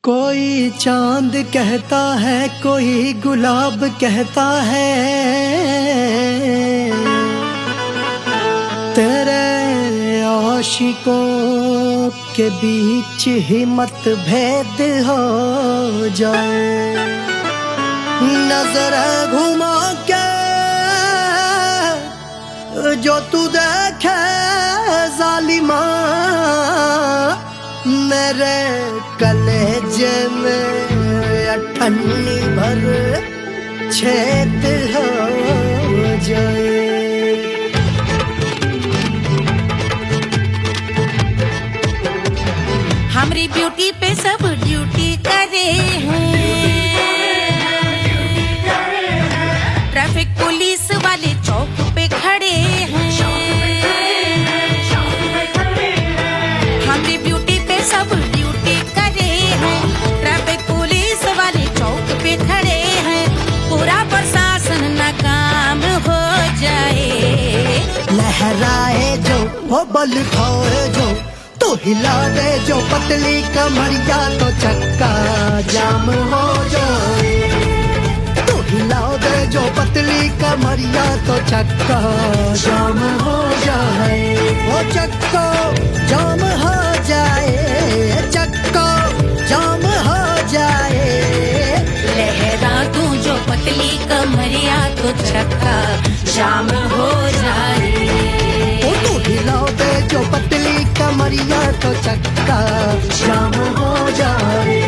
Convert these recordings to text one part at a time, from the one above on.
कोई चांद कहता है, कोई गुलाब कहता है, तेरे आशिकों के बीच ही मतभेद हो जाए। नजर घुमा के जो तू देखे जालिमा, मेरे कलेजे में अठन्नी भर छेद हो जाए। हमारी ब्यूटी पे सब ड्यूटी करे हैं, ट्रैफिक पुलिस वाले चौक पे खड़े हैं। हमारी ब्यूटी पे सब ड्यूटी करे हैं, ट्रैफिक पुलिस वाले चौक पे खड़े हैं। पूरा प्रशासन नाकाम हो जाए। लहराए जो वो बल खाए जो, तो हिला दे जो पतली कमरिया, तो चक्का जाम हो जाए। तो हिला दे जो पतली कमरिया, तो चक्का जाम हो जाए। वो चक्का जाम हो जाए, चक्का जाम हो जाए। लहरा तू जो पतली कमरिया, तो चक्का जाम हो जाए। तो हिला दे जो पतली कमरिया, तो चक्का जाम हो जाए।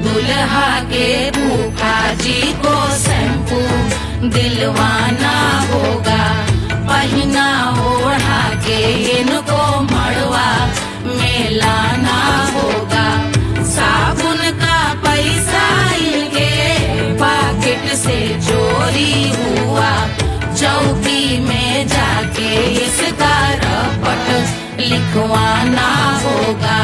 दुल्हा के फूफा जी को शैम्पू दिलवाना होगा, पहना ओढ़ा के इनको मड़वा में लाना होगा। साबुन का पैसा इनके पॉकेट से चोरी हुआ, चौकी में जाके इसका रपट लिखवाना होगा।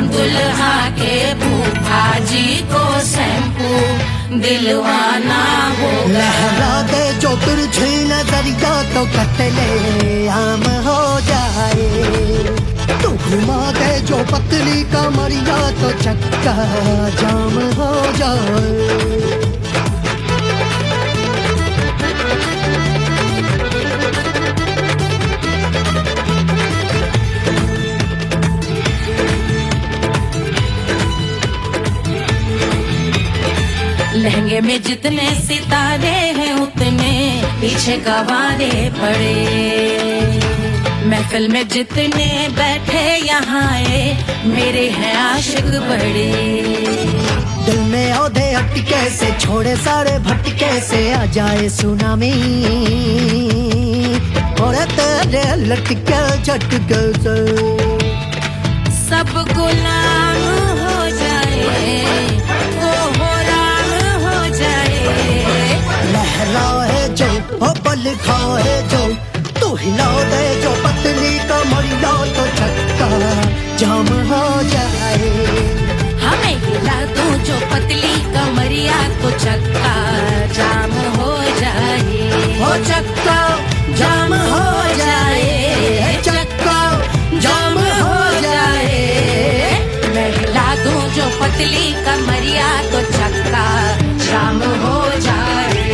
दुल्हा के फूफा जी को शैम्पू दिलवाना होगा। लहरा दे जो तिरछी नजरिया, तो कतले आम हो जाए। तू घुमा दे जो पतली कमरिया, तो चक्का जाम हो जाए। लहंगे में जितने सितारे हैं, उतने पीछे गवारे पड़े। महफिल में जितने बैठे यहाँ आए, मेरे हैं आशिक बड़े। दिल में औधे अटके से, छोड़े सारे भटके से, आ जाए सुनामी और तेरे लटके झटके से सब गुलाम हो जाए, लहराए जो हो बल खाए जो, तू हिला दे जो पतली कमरिया, तो चक्का जाम हो जाए। हमें हिला दो जो पतली कमरिया, तो चक्का जाम हो जाए। हो चक्का जाम हो जाए, चक्का जाम हो जाए। मैं हिला दूं जो पतली कमरिया, तो चक्का जाम हो जाए।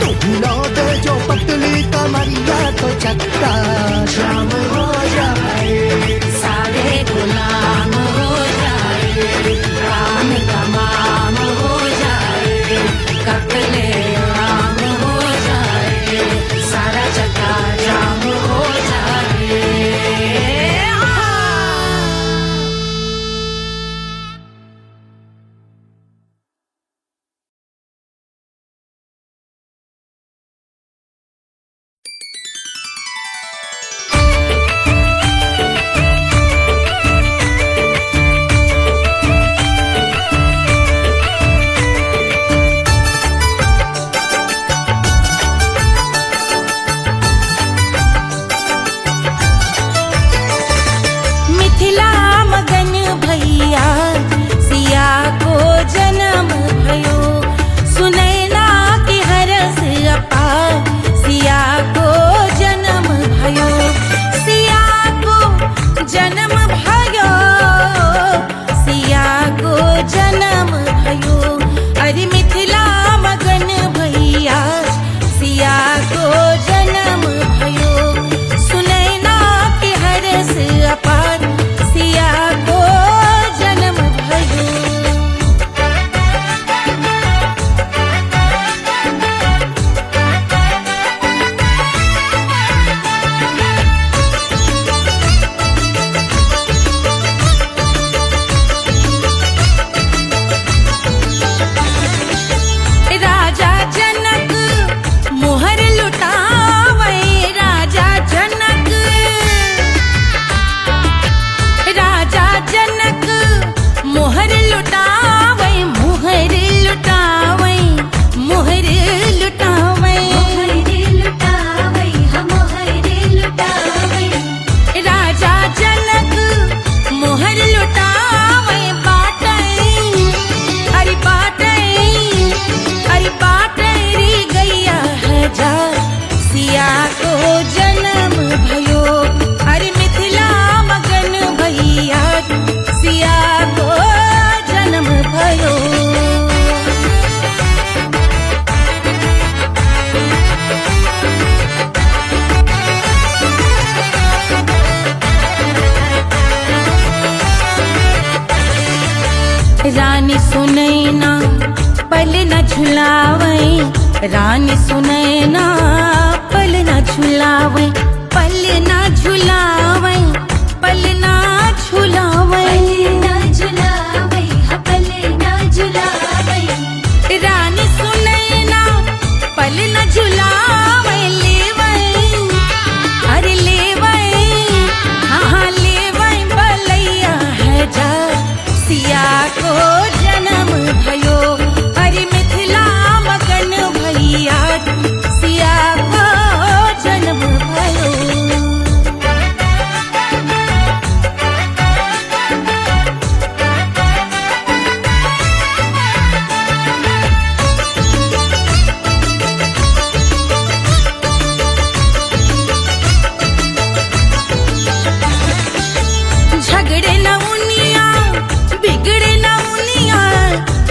तो हिला दे जो पतली कमरिया, तो चक्का जाम हो जाए। सारे गुलाम हो जाए, काम तमाम हो जाए, कत्ले आम हो जाए, सारा चक्का जाम हो जाए। सुनैना पल न झुलावे, रानी सुनैना पल न झुलावे, पल न झुलावे, पल न झुलावे, पल न झुलावे, रानी सुनैना पल न झुलावे, लेवै अरे लेवै, हाँ लेवै बलैया है जा सिया को जन्म भयो, अरे मिथिला मगन भैया सिया को जन्म भयो। झगड़े न उनिया बिगड़े न उनिया,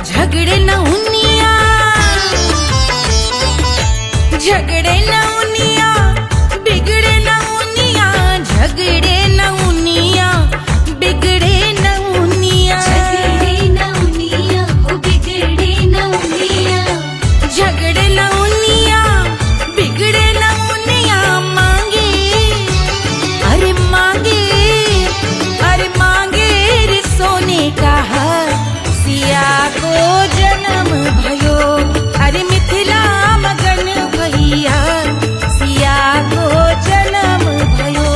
झगड़े न उनिया, झगड़े न उनिया बिगड़े न उनिया, झगड़े न उनिया बिगड़े न उनिया, झगड़े न उनिया, बिगड़े न उनिया, झगड़े न उनिया बिगड़े न उनिया, मांगे अरे मांगे, अरे मांगे रे सोने का हार सिया को जन्म भयो, अरे मिथिला मगन भैया सिया को जन्म भयो,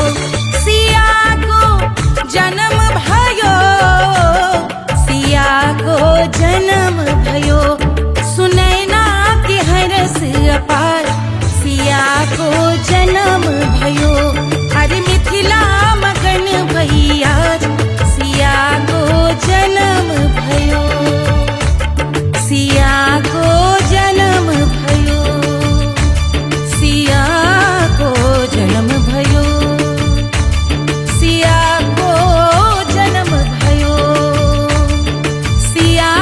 सिया को जन्म भयो, सिया को जन्म भयो, सुनैना के हरस अपार सिया को जन्म भयो, अरे मिथिला मगन भैया सिया को जन्म भयो, सिया को जन्म भयो, सिया को जन्म भयो, सिया को जन्म भयो, सिया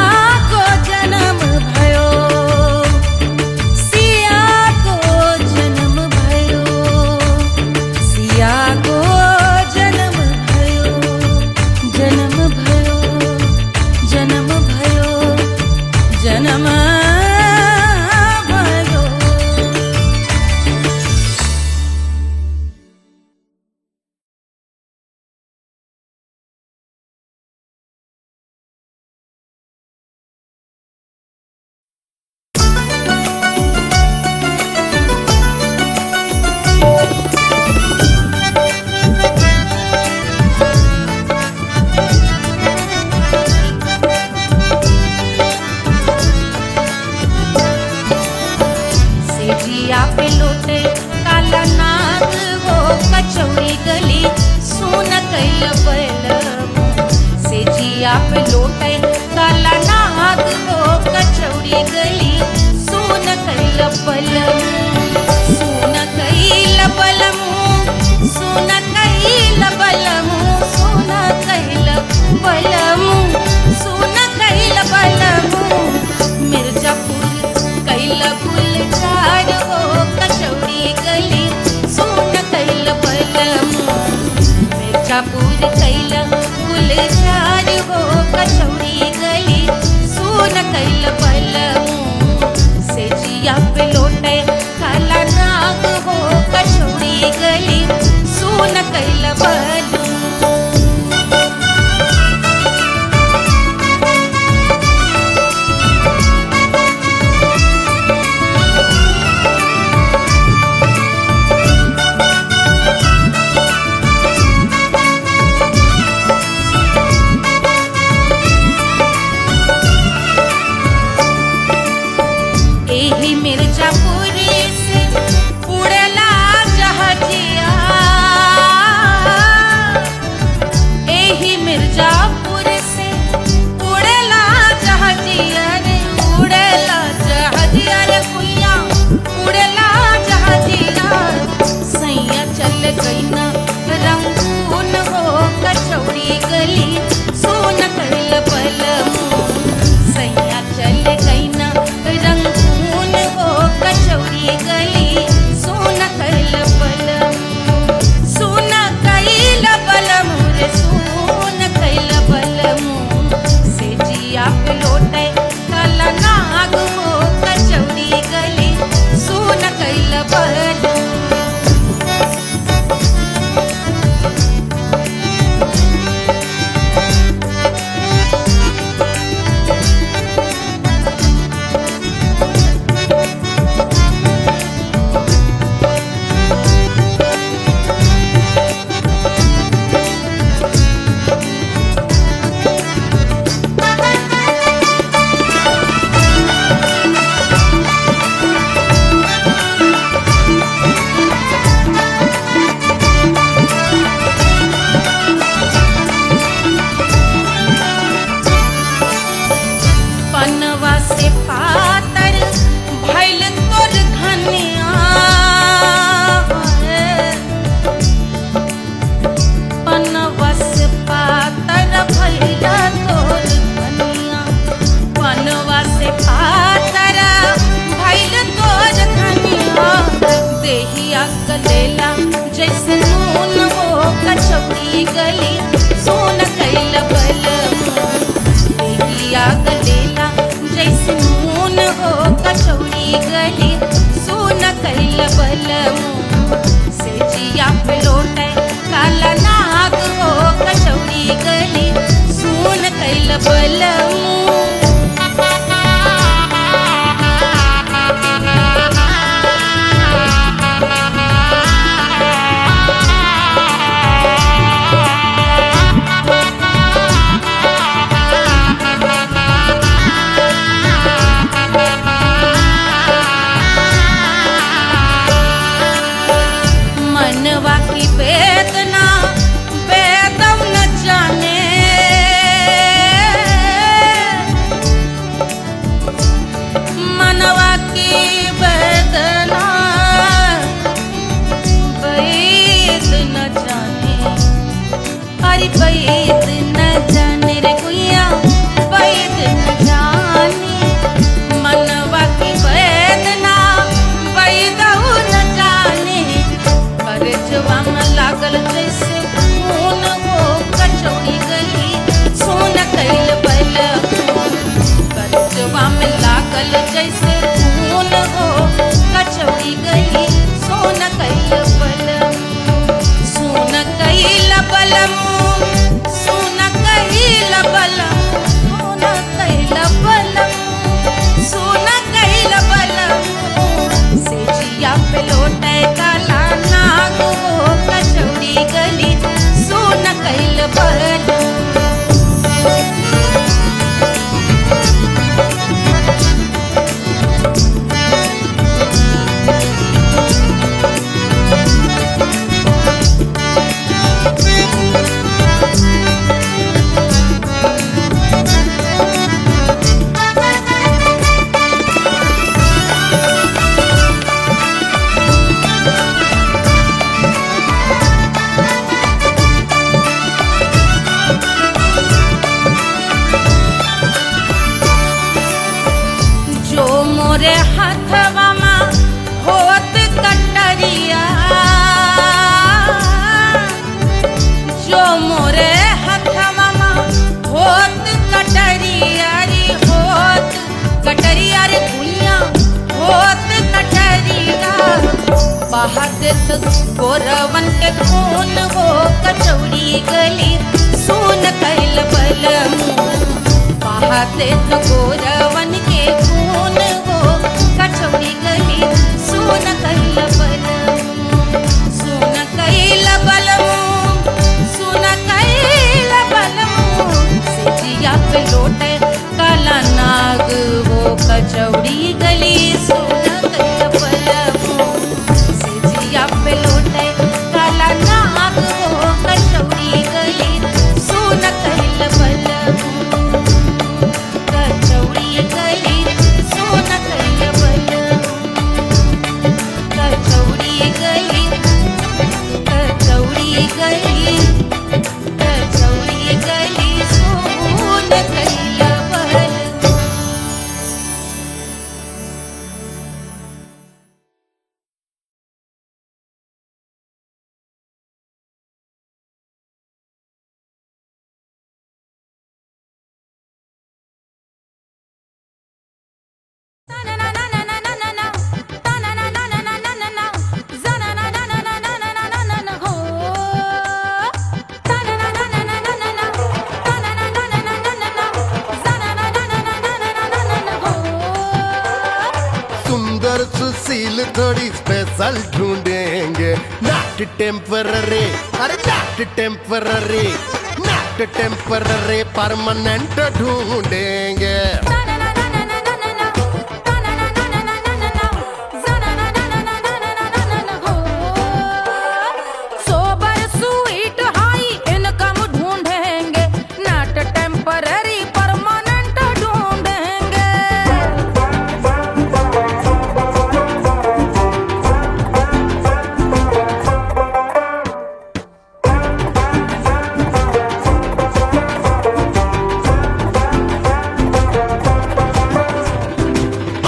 को जन्म भयो, सिया को जन्म भयो, सिया को जन्म भयो, जन्म भयो, जन्म भयो, जन्म भयो। सेजिया पे लोटे काला नाग वो कचौड़ी गली सुन कैल बलमु, सेजिया पे लोटे काला नाग वो कचौड़ी गली सुन कैल बलमु, सुन कैल बलमु, सुन कैल बलमु, सुन कैल बलमु, सुन कैल बलमु, मिर्जापुर कैल गुलजार हो कचौड़ी गली सुन कैल बलमु, मिर्जापुर कैल गुलजार हो कचौड़ी गली सुन कैल बलमु, सेजिया पे लोटे काला नाग हो कचौड़ी गली सुन कैल बलमू मनवा की वेदना वेदम न जाने मनवा की वेदना वेद न जाने अरे वेद न जाने रे गुइया वेद न जाने मनवा की वेदना वेद न जाने करजवा में लागल जैसे खून हो कचौड़ी गली सोन कैल बलमू करजवा में लागल जैसे खून हो कचौड़ी गली सोन कैल बलमू सोन कैल बलमू सोन कैल बलमू सोन कैल बलमू से जिया पे लोटे काला नाग हो कचौड़ी गली सोन कैल बलमू जो मोरे हाथवा में होत कटरिया जो मोरे हाथवा में होत कटरिया रे होत कटरिया रे गुइया होत कटरिया बहा देत गोरवन के खून हो कचौड़ी गली सोन कैल बलमू बहा देत गोरवन के खून हो कचौड़ी गली सोन कैल बलमू सोन कैल बलमू सोन कैल बलमू से जिया पे लोटे काला नाग हो कचौड़ी गली सोन कैल बलमू से जिया पे लोटे काला नाग हो कचौड़ी गली सोन कैल बलमू कचौड़ी गली सोन कैल बलमू कचौड़ी गली कचौड़ी गली कचौड़ी गली सोन कैल बलमू सुंदर सुशील थोड़ी स्पेशल ढूंढेंगे नॉट टेम्पररी अरे not temporary not temporary permanent ढूंढेंगे सोबर स्वीट हाई इनकम ढूंढेंगे नॉट टेम्पररी परमानेंट ढूंढेंगे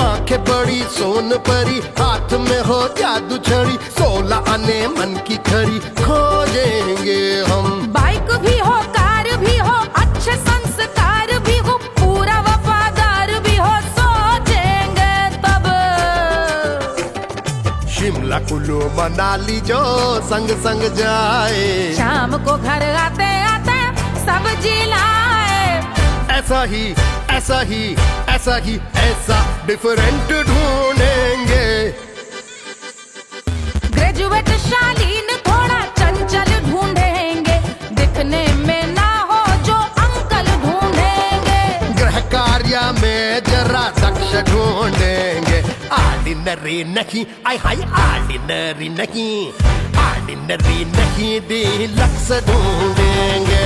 आंखें बड़ी सोन परी हाथ में हो जादू छड़ी 16 आने मन की खरी खोजेंगे हम बाइक भी हो कार भी हो अच्छे संस्कार भी हो पूरा वफादार भी हो सोचेंगे तब शिमला कुल्लू मनाली जो संग संग जाए शाम को घर आते आते सब्जी लाए ऐसा ही ऐसा ही ऐसा ही ऐसा डिफरेंट ढूंढेंगे। ग्रेजुएट शालीन थोड़ा चंचल ढूंढेंगे, दिखने में ना हो जो अंकल ढूंढेंगे। गृह कार्य में जरा दक्ष ढूंढेंगे। ऑर्डिनरी नहीं, आय हाय ऑर्डिनरी नहीं, ऑर्डिनरी नहीं डीलक्स ढूंढेंगे।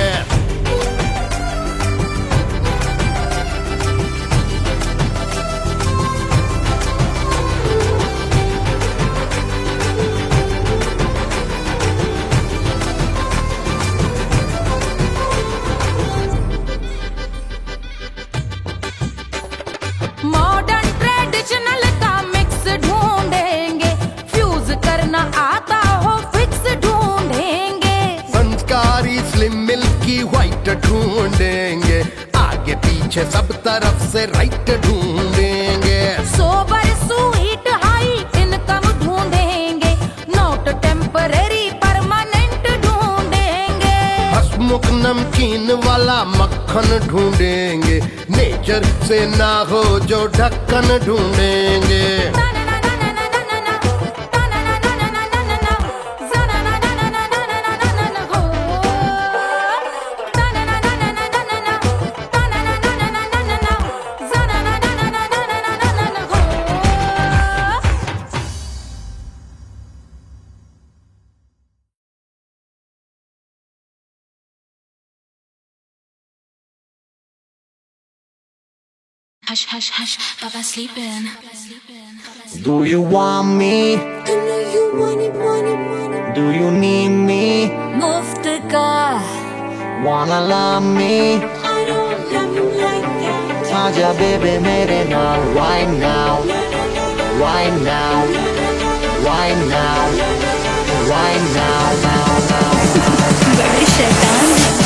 मॉडर्न ट्रेडिशनल का मिक्स ढूंढेंगे, फ्यूज करना आता हो फिक्स ढूंढेंगे। संस्कारी स्लिम मिल्की व्हाइट ढूंढेंगे, आगे पीछे सब तरफ से राइट ढूंढेंगे। सोबर स्वीट हाई इनकम ढूंढेंगे, नोट टेम्पररी परमानेंट ढूंढेंगे। हंसमुख नमकीन वाला मक्खन ढूंढेंगे, नेचर से ना हो जो ढक्कन ढूंढेंगे। Hush, hush, hush, Baba sleeping. Do you want me? I know you want it, want it, want it. Do you need me? मुफ्त का Wanna love me? I don't love you like that. आजा baby मेरे नाल right now, right now, right now, right now, now, now. बड़े शैतान हैं।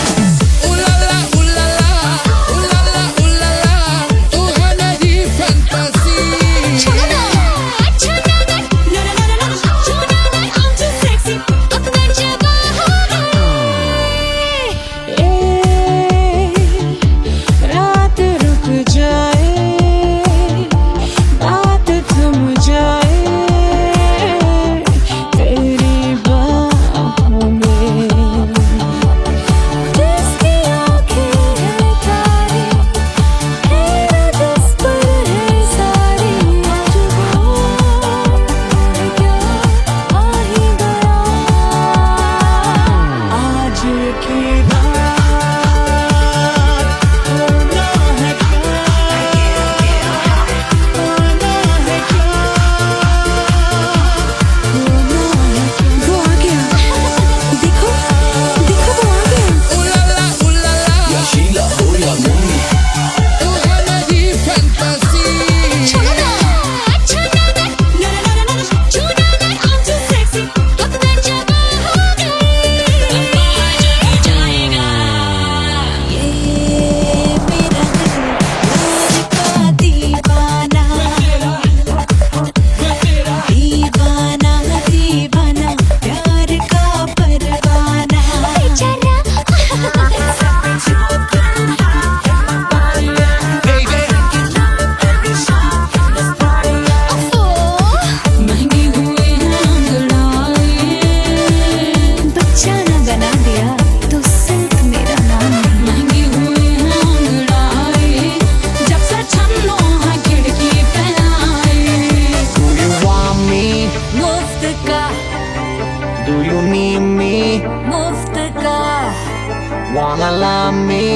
Wanna love me?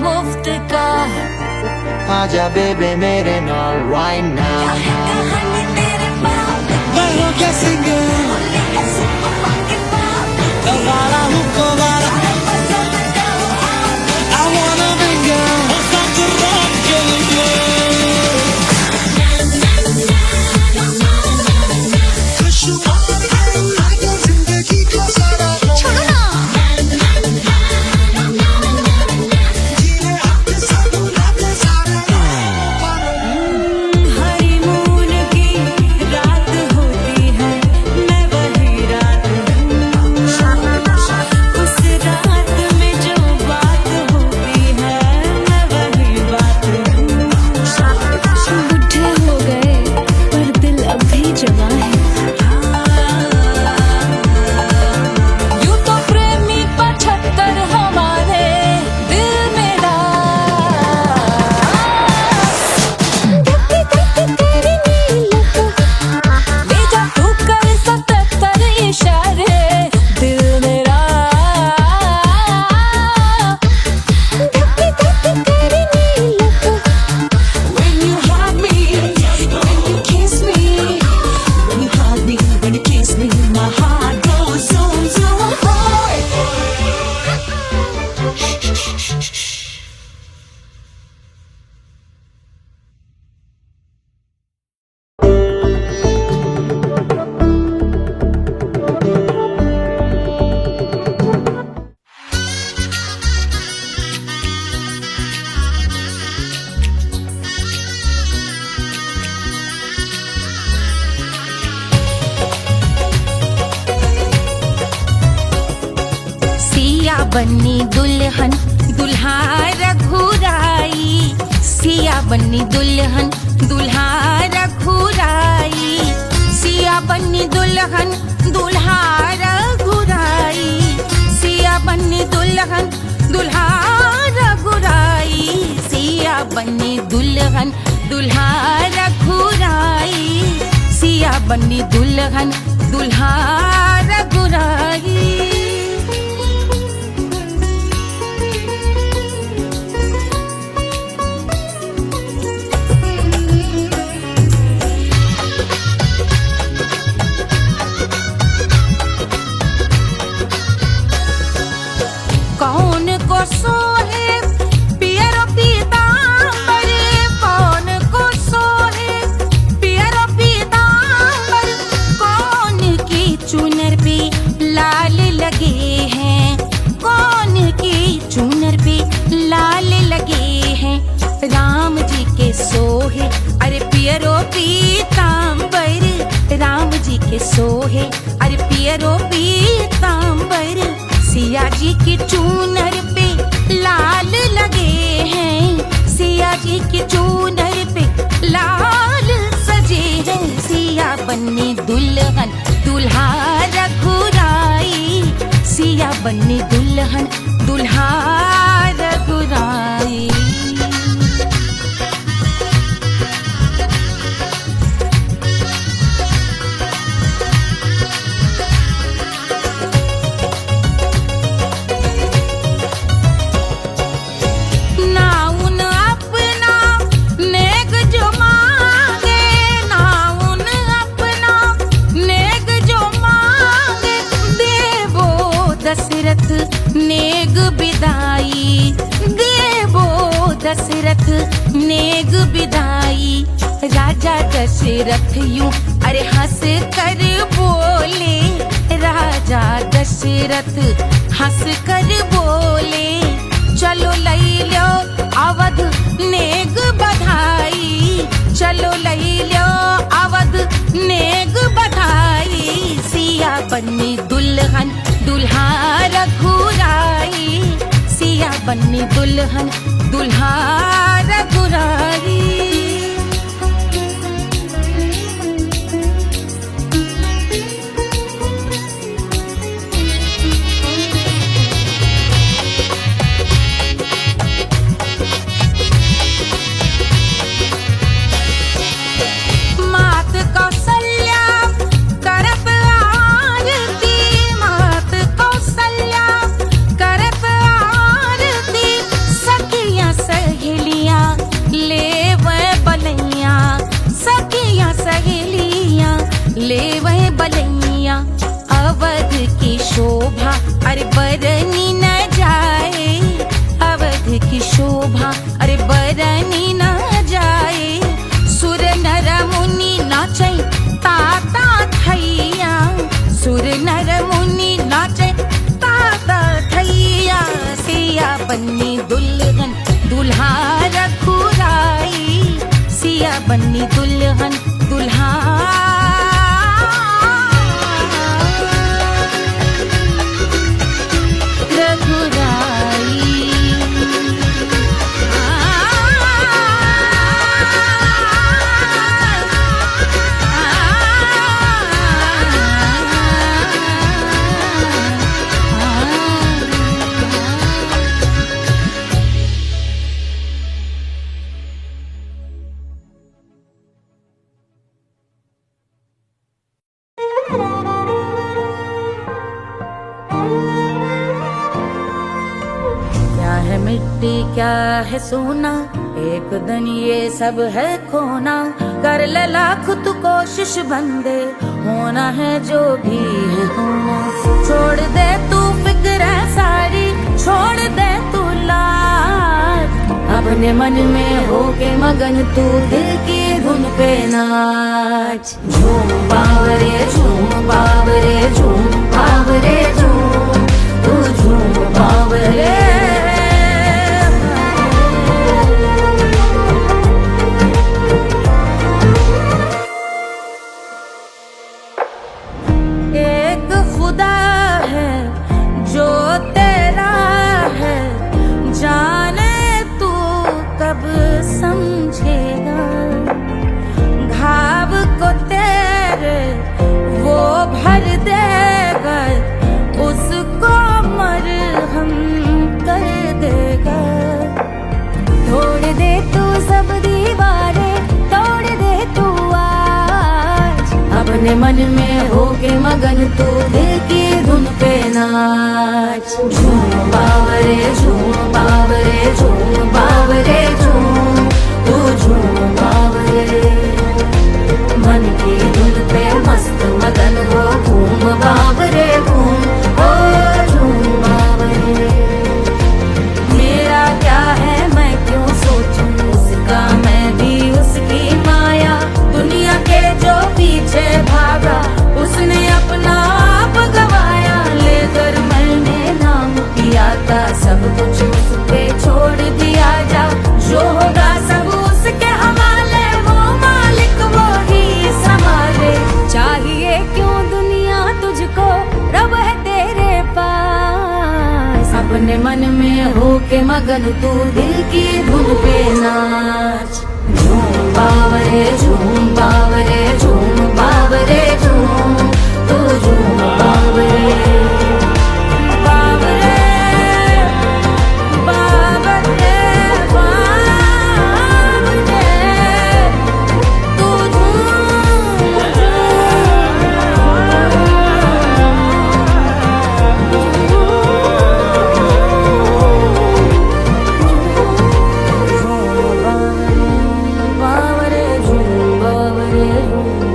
मुफ्त का आजा baby मेरे नाल right now. मैं हूँ क्या सिंगर, वाला हूँ को वाला. I wanna be girl, stop the rock, killing you. Honeymoon की रात होती है, मैं वही रात बन्नी दुल्हन दुल्हा रघुराई, सिया बन्नी दुल्हन दुल्हा रघुराई, सिया बन्नी दुल्हन दुल्हा रघुराई, सिया बन्नी दुल्हन दुल्हा रघुराई, सिया बन्नी दुल्हन दुल्हा रघुराई, सिया बन्नी दुल्हन दुल्हा रघुराई। कौन को सोहे पियरो पीतांबर, कौन को सोहे पियरो पीतांबर, कौन की चुनर पे लाल लगे हैं, कौन की चुनर पे लाल लगे हैं, राम जी के सोहे अरे पियरो पीतांबर, राम जी के सोहे अरे पियरो पीतांबर, सिया जी की चूनर पे लाल लगे हैं, सिया जी की चूनर पे लाल सजे हैं, सिया बन्नी दुल्हन दुल्हा रघुराई, सिया बन्नी दुल्हन दुल्हा रघुराई। दशरथ नेग बिदाई, देवो दशरथ नेग बिदाई, राजा दशरथ यूं अरे हंस कर बोले, राजा दशरथ हंस कर बोले, चलो लई लो अवध नेग बधाई, चलो लई लो अवध नेग बधाई, सिया बन्नी दुल्हन दुल्हा रघुराई, सिया बन्नी दुल्हन दुल्हा रघुराई। मात कौशल्या करत आरती, मात कौशल्या करत आरती, सखियां सहेलियां लेवे बलैया, सखियां सहेलियां लेवे बलैया, अवध की शोभा अरे बरनी न जाए, अवध की शोभा अरे बरनी न जाए, सुर नर मुनि नाचे ताता थैया, सुर नर मुनि नाचे ताता थैया, सिया बन्नी दुल्हन दुल्हा रघुराई, सिया बन्नी दुल्हन दुल्हा रघुराई। क्या है मिट्टी क्या है सोना, एक दिन ये सब है खोना, कर ले लाख तू कोशिश बंदे, होना है जो भी है होना, छोड़ दे तू फिक्र सारी, छोड़ दे तू लाज, अपने मन में होके मगन तू दिल की धुन पे नाच, झूम बावरे झूम बावरे झूम बावरे झूम, तू झूम बावरे। एक खुदा है जो तेरा अपने मन में होके मगन तू दिल की धुन पे नाच। झूम बावरे झूम बावरे झूम बावरे झूम, तू झूम बावरे मन की धुन पे मस्त मगन हो घूम बावरे घूम, ओ झूम बावरे। मेरा क्या है मैं क्यों सोचूं उसका, मैं भी उसकी माया। दुनिया के जो पीछे भागा उसने अपना आप गवाया। लेकर मैंने नाम किया था सब कुछ उस पे छोड़ दिया जा। जो होगा सब उसके हवाले, वो मालिक वो ही संभाले। चाहिए क्यों दुनिया तुझको, रब है तेरे पास। अपने मन में होके मगन तू दिल की धुन पे नाच। झूम बावरे झूम बावरे झूम बावरे झूम, तू झूम बावरे बावरे बावरे बावरे, तू बावरे झूम बावरे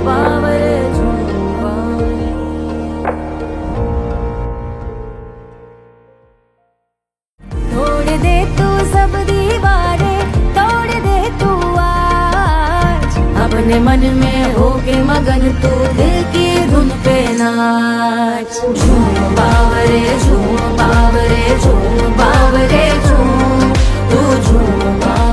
बावरे झूम बावरे। तोड़ दे तू सब दीवारें, तोड़ दे तू आज। अपने मन में होके मगन तू दिल की धुन पे नाच। झूम बावरे झूम बावरे झूम बावरे झूम, तू झूम बावरे।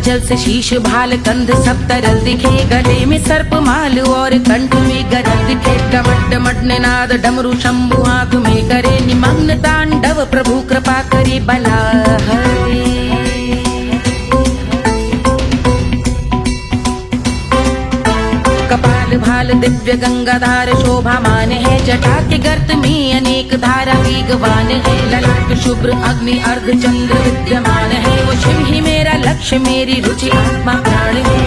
जल से शीश भाल कंध सब तरल दिखे। गले में सर्प माल और कंठ में गरल दिखे। डमट डमट निनाद डमरू शंभु आंख में करे निमग्न तांडव। प्रभु कृपा करे बला हरे। कपाल भाल दिव्य गंगाधार शोभामान है। जटा के गर्त में अनेक धारा वेगवान है। ललाट शुभ्र अग्नि अर्ध चंद्र विद्यमान है। वो शिव ही मेरा लक्ष्य मेरी रुचि आत्मा प्राण है।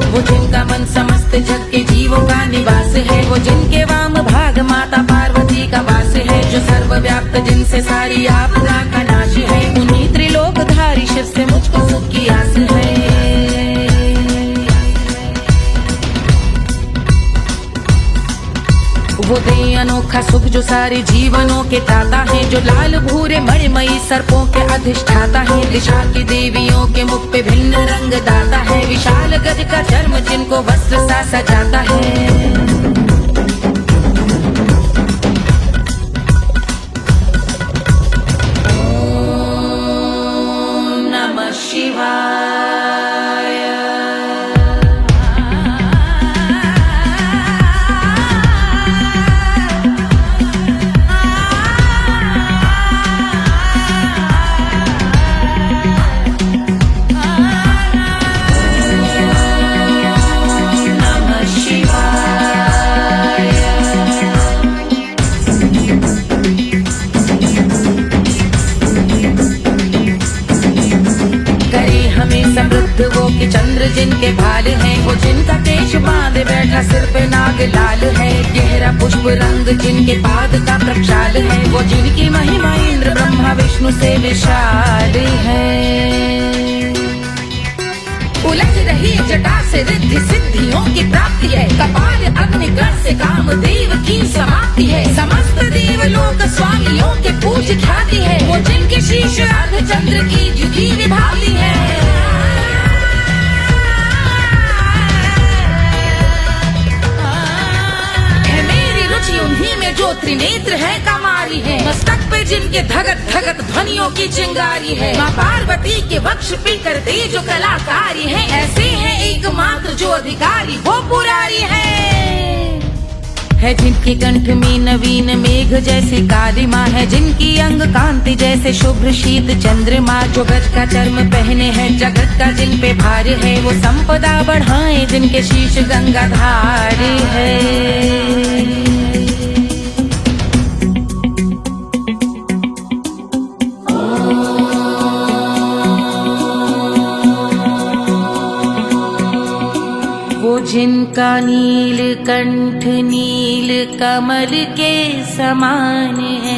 वो जिनका मन समस्त जग के जीवों का निवास है। वो जिनके वाम भाग माता पार्वती का वास है। जो सर्वव्याप्त जिनसे सारी आपदा का नाश है। उन्हीं त्रिलोकधारी शिव से मुझको सुख की आस है। वो दे अनोखा सुख जो सारे जीवनों के दाता है। जो लाल भूरे मणिमयी सर्पों के अधिष्ठाता है। दिशा की देवियों के मुख पे भिन्न रंग दाता है। विशाल गज का चर्म जिनको वस्त्र सा सजाता है। वो कि चंद्र जिनके भाल हैं। वो जिनका केश बांधे बैठा सिर पे नाग लाल है। गहरा पुष्प रंग जिनके पाद का प्रक्षाल है। वो जिनकी महिमा इंद्र ब्रह्मा विष्णु से विशाल है। उलझ रही जटा से रिद्धि सिद्धियों की प्राप्ति है। कपाल अग्निगण से कामदेव की समाप्ति है। समस्त देवलोक स्वामियों के पूज ख्याति है। वो जिनके शीश अर्ध चंद्र की जुगी विभाती है। ये जिनके धगत धगत ध्वनियों की चिंगारी है। माँ पार्वती के वक्ष पे करते जो कलाकारी है, ऐसे हैं एकमात्र जो अधिकारी वो पुरारी है जिनके कंठ में नवीन मेघ जैसे कालिमा है, जिनकी अंग कांति जैसे शुभ्र शीत चंद्रमा, जो गज का चर्म पहने हैं जगत का जिन पे भार है, वो संपदा बढ़ाए जिनके शीश गंगाधार है। जिनका नील कंठ नील कमल के समान है,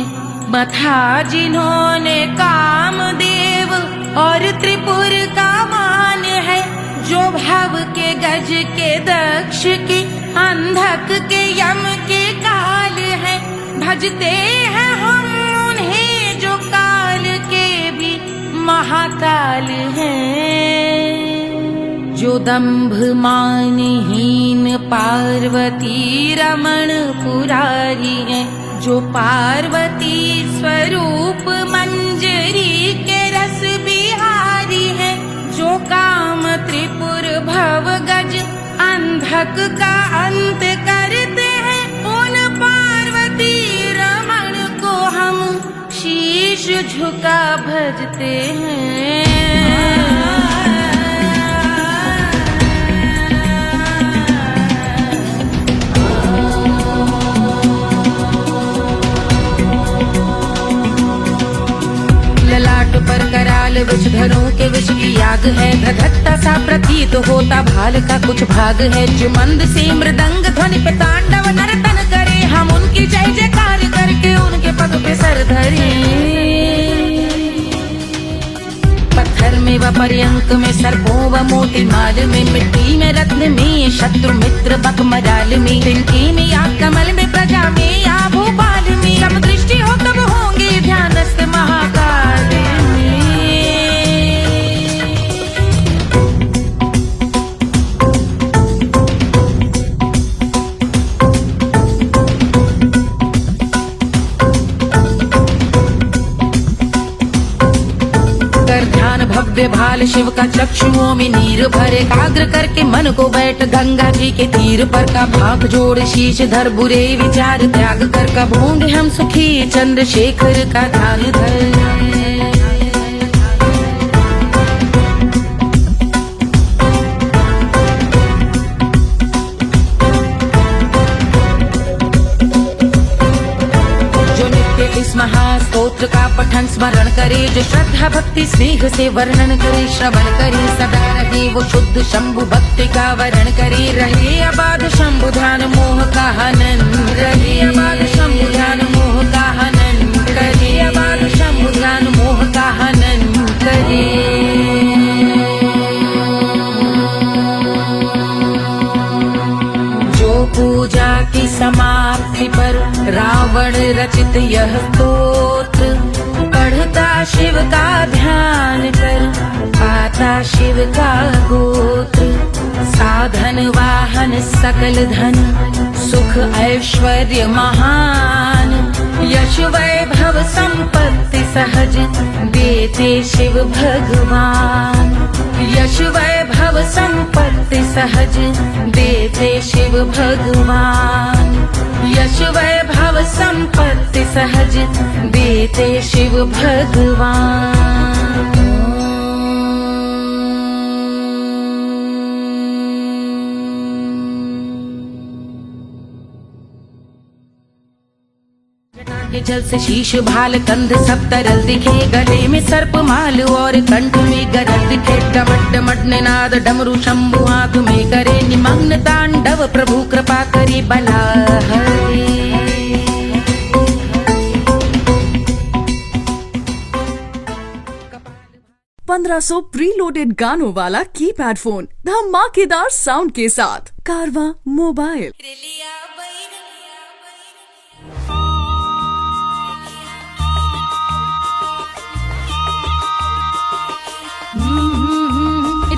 मथा जिन्होंने कामदेव और त्रिपुर का मान है, जो भव के गज के दक्ष के अंधक के यम के काल है, भजते हैं हम उन्हें जो काल के भी महाकाल हैं। जो दंभ मानहीन पार्वती रमण पुरारी है, जो पार्वती स्वरूप मंजरी के रस बिहारी है, जो काम त्रिपुर भव गज अंधक का अंत करते हैं, उन पार्वती रमण को हम शीश झुका भजते हैं। पर कराल विषधरों के विष की आग है, धधकता सा प्रतीत होता भाल का कुछ भाग है, जो मंद से मृदंग ध्वनि पे तांडव नर्तन करे, हम उनकी जय जयकार करके उनके पग पे सर धरे। पत्थर में व पर्यंक में सर्पों व मोती माल में, मिट्टी में रत्न में शत्रु मित्र बक मजाल में, तिनके में या कमल में प्रजा में या भोपाल में, सब दृष्टि हो तब होंगे ध्यानस्थ महाकाल में। भव्य भाल शिव का चक्षुओं में नीर भरे, एकाग्र करके मन को बैठ गंगा जी के तीर पर, का भाग जोड़ शीश धर बुरे विचार त्याग कर, कब होंगे हम सुखी चंद्रशेखर का ध्यान धर। महास्तोत्र का पठन स्मरण करे, जो श्रद्धा भक्ति स्नेह से वर्णन करे, श्रवण करे सदा रहे वो शुद्ध शंभु भक्ति का वरण करे, रहे अबाध शंभु ध्यान मोह का हनन, रहे अबाध शंभु ध्यान मोह का हनन करे, अबाध शंभु ध्यान मोह का हनन करे। पूजा की समाप्ति पर रावण रचित यह स्तोत्र, पढ़ता शिव का ध्यान कर पाता शिव का गोत्र, साधन वाहन सकल धन सुख ऐश्वर्य महान, यश वैभव संपत्ति सहज देते शिव भगवान, यश वैभव संपत्ति सहज देते शिव भगवान, यश वैभव संपत्ति सहज देते शिव भगवान। जल से शीश भाल कंध सब तरल दिखे, गले में सर्प माल और कंठ में गरल दिखे, डमट डमट निनाद डमरू शंभु हाथ में करे, निमग्न तांडव प्रभु कृपा करे बला हरे। 1500 प्रीलोडेड गानों वाला कीपैड फोन धमाकेदार साउंड के साथ कारवा मोबाइल।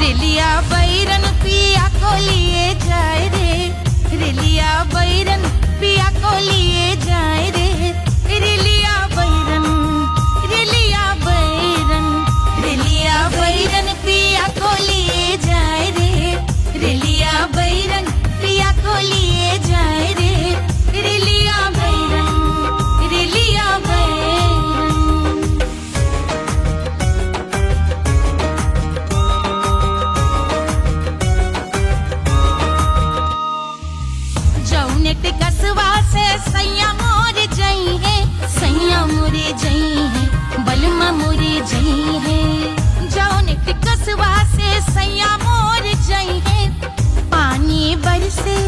रेलिया बैरन पिया को लिए जाए रे, रेलिया बैरन पिया को लिए जाए रे, रेलिया बैरन सैया मोर जई है पानी बरसे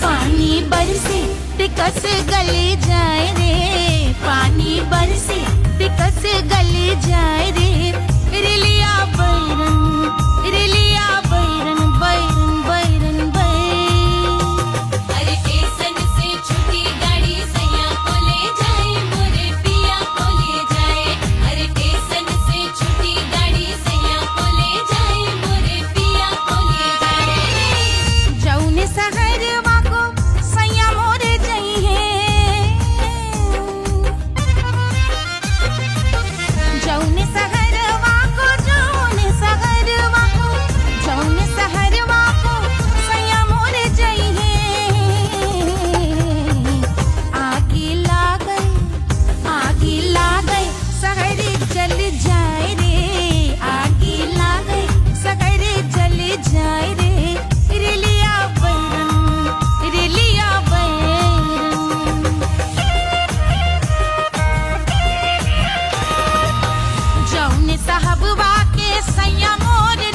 पानी बरसे टिकस गले जाए रे पानी बरसे टिकस गले जाए रे रिलिया बैरन बैरन बैरन अरे स्टेशन से छुट्टी गाड़ी सैया को ले जाए मोरे पिया को ले जाए अरे स्टेशन से छुट्टी गाड़ी सैया को ले जाए मोरे पिया को ले जाए जौने सहरवा को सैया मोर जई है जौने सहरवा को सैया मोर जई है आगी लागई सहर जल जाए रे आगी लागई सहर जल जाए रे रिलिया बैरन जौने साहबवा के सैया मोरे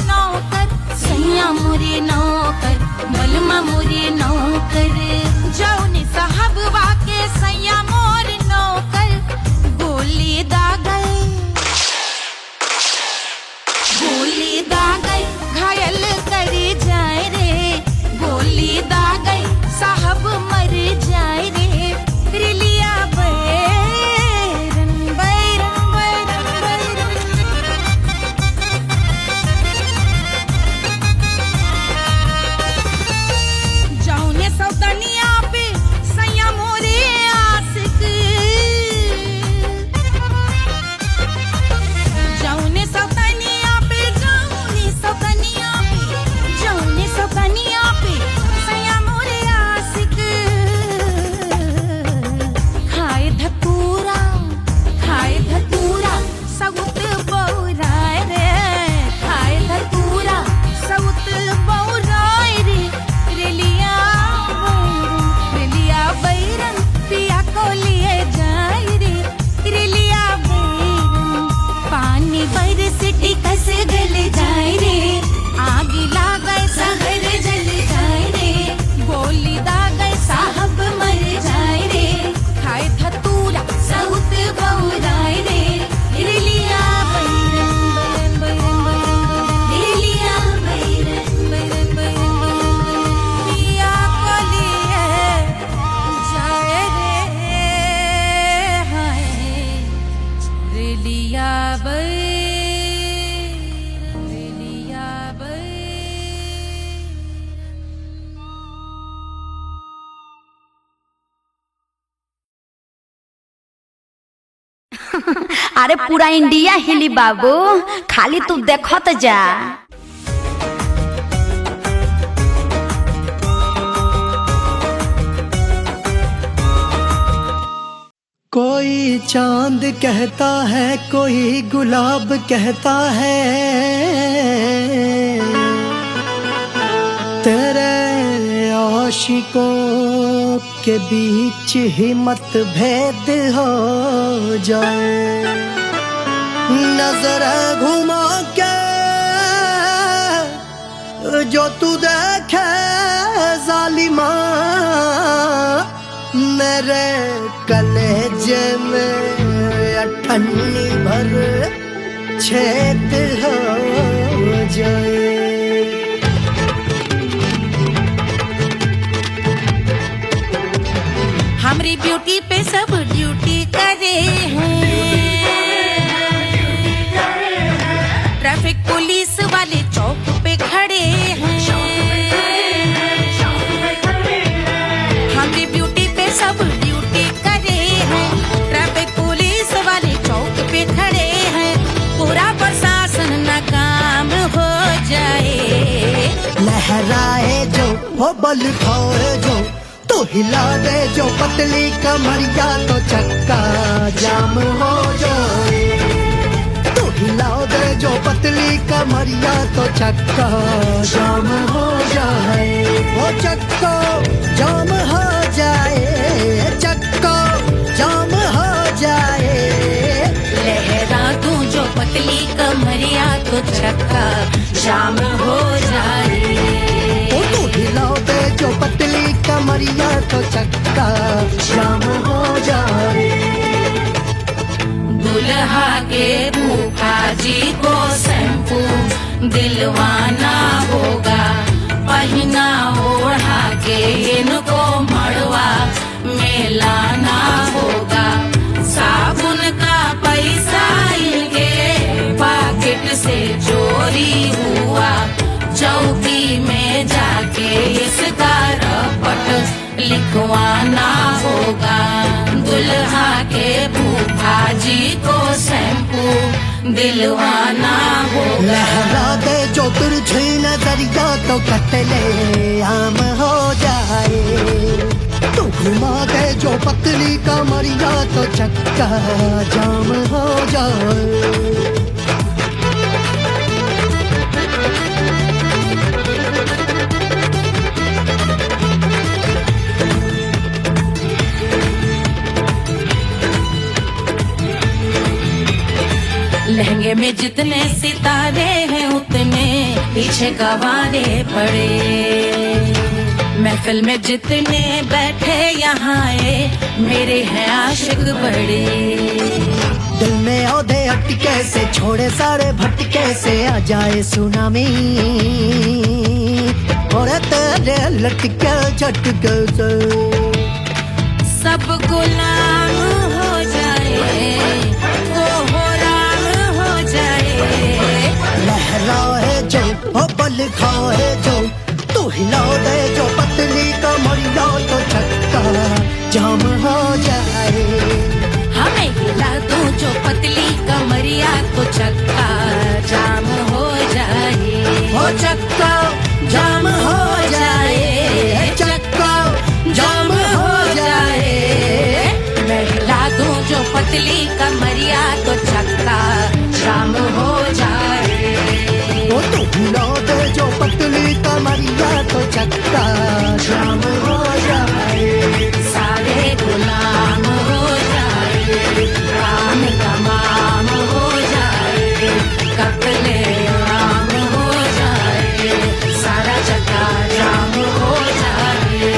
नौकर बलमा मोरे नौकर जौने साहबवा के सैया मोर नौकर गोली दागल घायल कर जाए रे गोली दागल साहब मर जाए रे रिलिया बैरन जौने सौतनिया पे सैया मोरे आशिक जौने सौतनिया पे सैया मोरे आशिक खाए धतूरा सउत बौराए रे खाए धतूरा सउत बौराए रे रिलिया बैरन पिया को लिए जाए रे रिलिया बैरन पानी बरस टिकस गल जाए रे आगी लागै सहर जल जाए रे गोली दागै साहब मर जाए रे खाए धतूरा सउत बौराए रे रिलिया बैरन रिलिया बैरन पिया को लिए जाए रे हाय रिलिया बैरन अरे पूरा इंडिया हिली बाबू खाली तू देखत जा कोई चांद कहता है कोई गुलाब कहता है तेरे आशिकों के बीच ही मतभेद हो जाए नजर घुमा के जो तू देखे जालिमा मेरे कलेजे में अठन्नी भर छेद हो जाए हमारी ब्यूटी पे सब ड्यूटी करे हैं ट्रैफिक पुलिस वाले चौक पे खड़े हैं हमारी ब्यूटी पे सब ड्यूटी करे हैं ट्रैफिक पुलिस वाले चौक पे खड़े हैं पूरा प्रशासन नाकाम हो जाए लहराए जो वो बल खाए जो तो हिला दे जो पतली कमरिया तो चक्का जाम हो जाए तो हिला दे जो पतली कमरिया तो चक्का जाम हो जाए वो चक्का जाम हो जाए चक्का जाम हो जाए लहरा दूं जो पतली पतली कमरिया तो चक्का जाम हो जाए। ओ तू हिलाओ दे जो पतली कमरिया तो चक्का जाम हो जाए। दुल्हा के फूफा जी को शैम्पू दिलवाना होगा, पहना ओढ़ा के इनको मड़वा में लाना होगा। साबुन का पैसा इनके पॉकेट से चोरी हुआ, चौकी में जाके इसका रपट लिखवाना होगा। दुल्हा के फूफा जी को शैम्पू दिलवाना होगा। लहरा दे जो तिरछी नजरिया तो कतले आम हो जाए। तू घुमा दे जो पतली कमरिया तो चक्का जाम हो जाए। लहंगे में जितने सितारे हैं उतने पीछे गवारे पड़े। महफिल में जितने बैठे यहाँ आए मेरे हैं आशिक बड़े। दिल में औधे अटके से छोड़े सारे भटके से आ जाए सुनामी, और तेरे लटके झटके से सब गुलाम हो जाए, वो राम हो जाए। लहराए जो ओ बल खाए जो, तू हिला दे जो पतली कमरिया तो चक्का जाम हो जाए। हमें हिला दूं जो पतली कमरिया तो चक्का जाम हो जाए। हो चक्का जाम हो जाए, चक्का जाम हो जाए। मैं हिला दूं जो पतली कमरिया तो चक्का जाम हो जाए। ओ तू हिला दे जो पतली कमरिया तो चक्का जाम हो जाए। सारे गुलाम हो जाए, काम तमाम हो जाए, कत्ले आम हो जाए, सारा चक्का जाम हो जाए।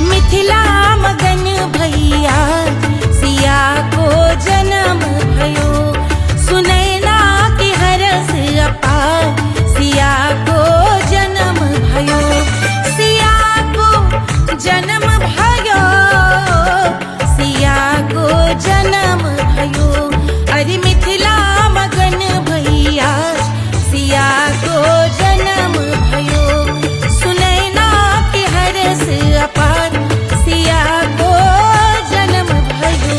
मिथिला मगन भैया सिया को जन्म भयो, सुनैना की हरस अपार सिया को जन्म भयो। सिया को जन्म भयो, सिया को जन्म भयो। अरे मिथिला मगन भैया सिया को जन्म भयो, सुनैना की हरस अपार सिया को जन्म भयो।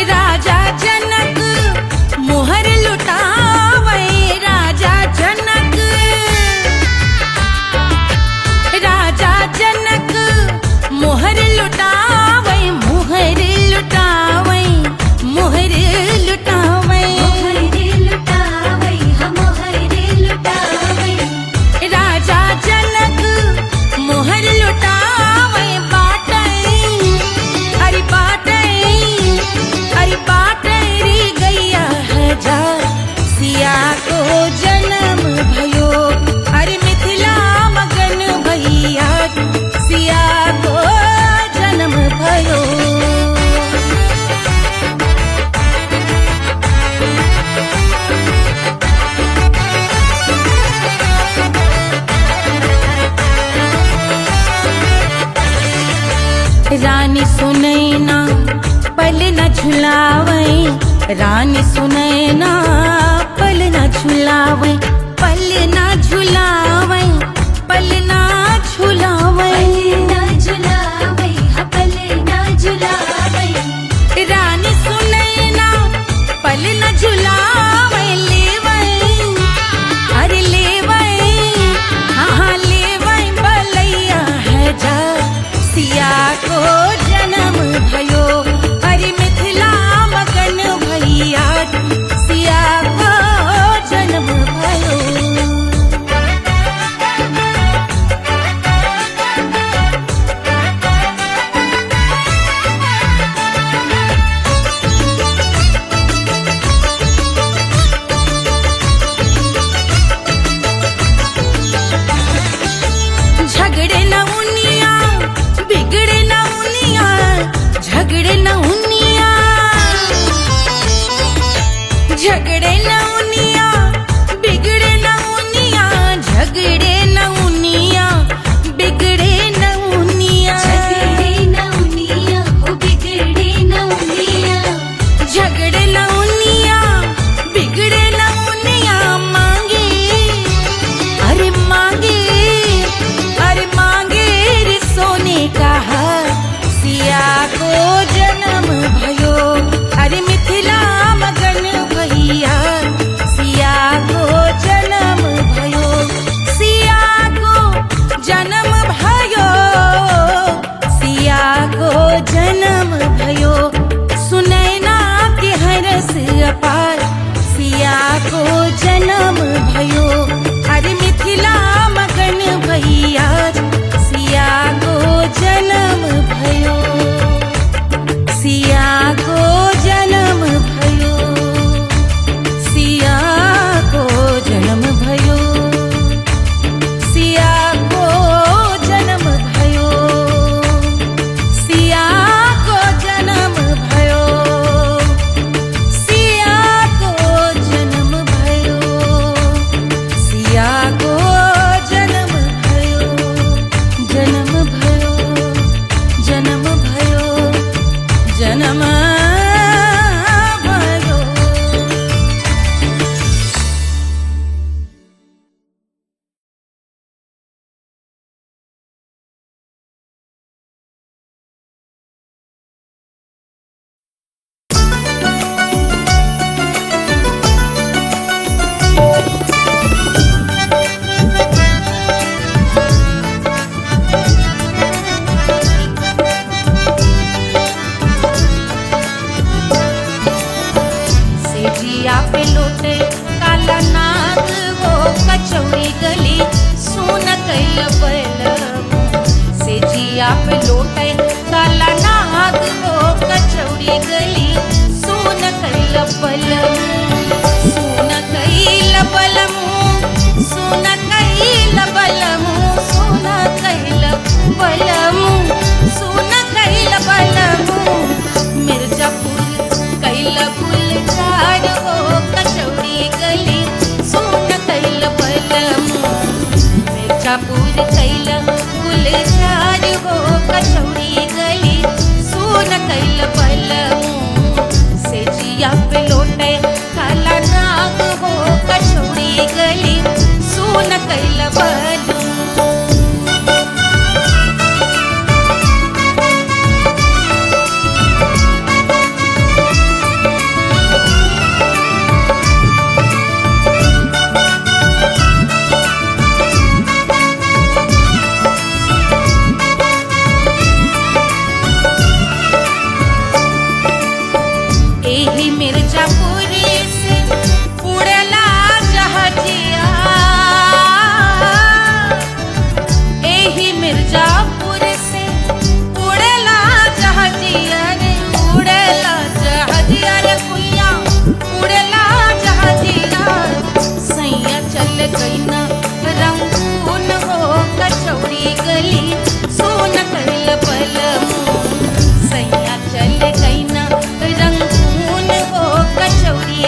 राजा जनक मोहर लुटावे, राजा जनक, राजा जनक मोहर लुटावे, मोहर लुटावे, मोहर लुटावे, राजा जनक मोहर लुटावे। बाटे अरे बाटे अरे बाटे री गैया हजार सिया को जन्म भयो। अरे मिथिला मगन भैया सिया को जन्म भयो। रानी सुनैना पल न झुलावे रानी सुनैना पल न झुलावे पल न झुलावे पल न झुलावे रानी सुनैना पल न झुलावे लेवै अरे लेवै हाँ लेवै बलैया है जा सिया को जन्म भयो अरे मिथिला मगन भैया सिया को जन्म भयो झगड़े न उनिया बिगड़े न उनिया झगड़े न उनिया झगड़े न उनिया बिगड़े न उनिया झगड़े न उनिया बिगड़े न उनिया झगड़े न उनिया बिगड़े न उनिया मांगे अरे मांगे रे सोने का हार सिया को जन्म भयो अरे मिथिला मगन भैया सिया को जन्म भयो सिया को जन्म भयो सिया को जन्म भयो सुनैना के हरस अपार सिया को जन्म भयो अरे मिथिला मगन भैया सिया को जन्म भयो सिया को जन्म भयो सिया को जन्म भयो सिया को जन्म भयो सिया को जन्म भयो सिया को जन्म भयो सिया को जन्म भयो जन्म भयो जन्म भयो जन्म भयो सेजिया पे लोटे काला नाग वो कचौड़ी गली सोन कैल बलम सेजिया पे लोटे काला नाग वो कचौड़ी गली सोन कैल बलम सोन कैल बलम सोन कैल बलम सोन कैल बलम सोन कैल बलम मिर्जापुर कैल गुलजार हो कचौड़ी गली सोन कैल बलम मिर्जापुर कैल गुलजार हो कचौड़ी गली सोन कैल बलम सेजिया पे लोटे काला नाग हो कचौड़ी गली सोन कैल बलम एही मिर्जापुर से उड़ला जहाजिया एही मिर्जापुर से उड़ला जहाजिया रे उड़ला जहाजिया रे कुइया उड़ला जहाजिया सैया चल गई ना रंगून हो कचौड़ी गली सोन कैल बलम सैया चल गई ना रंगून हो कचौड़ी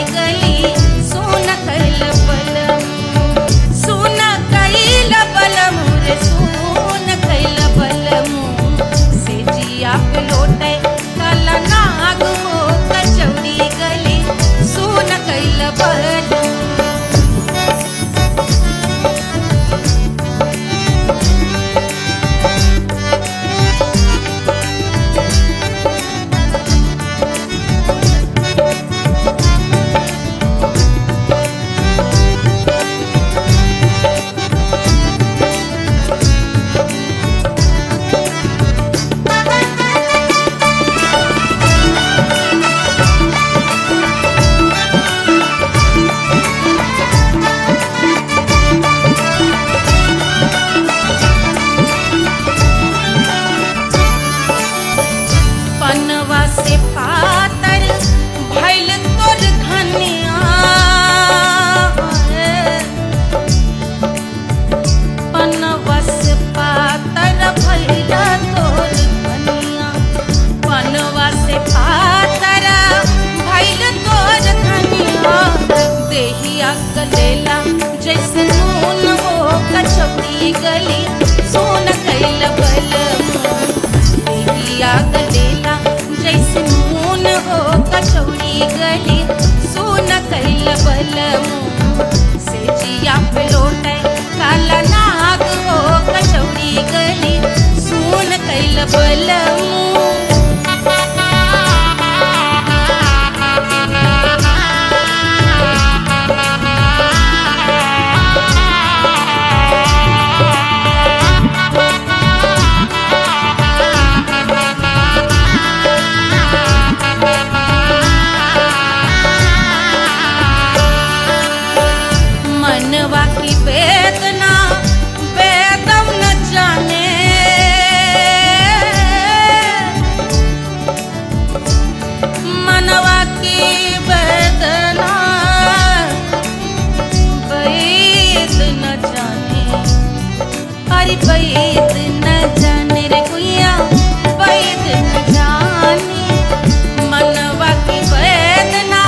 गली सुन कैल बलमू से जिया पे लौटे काला नाग हो कचौड़ी गली सुन कैल बलमू मनवा की वेदना वेदम न जाने मनवा की वेदना वैद न जाने अरे वैद न जाने रे गुइया वैद न जाने मनवा की वेदना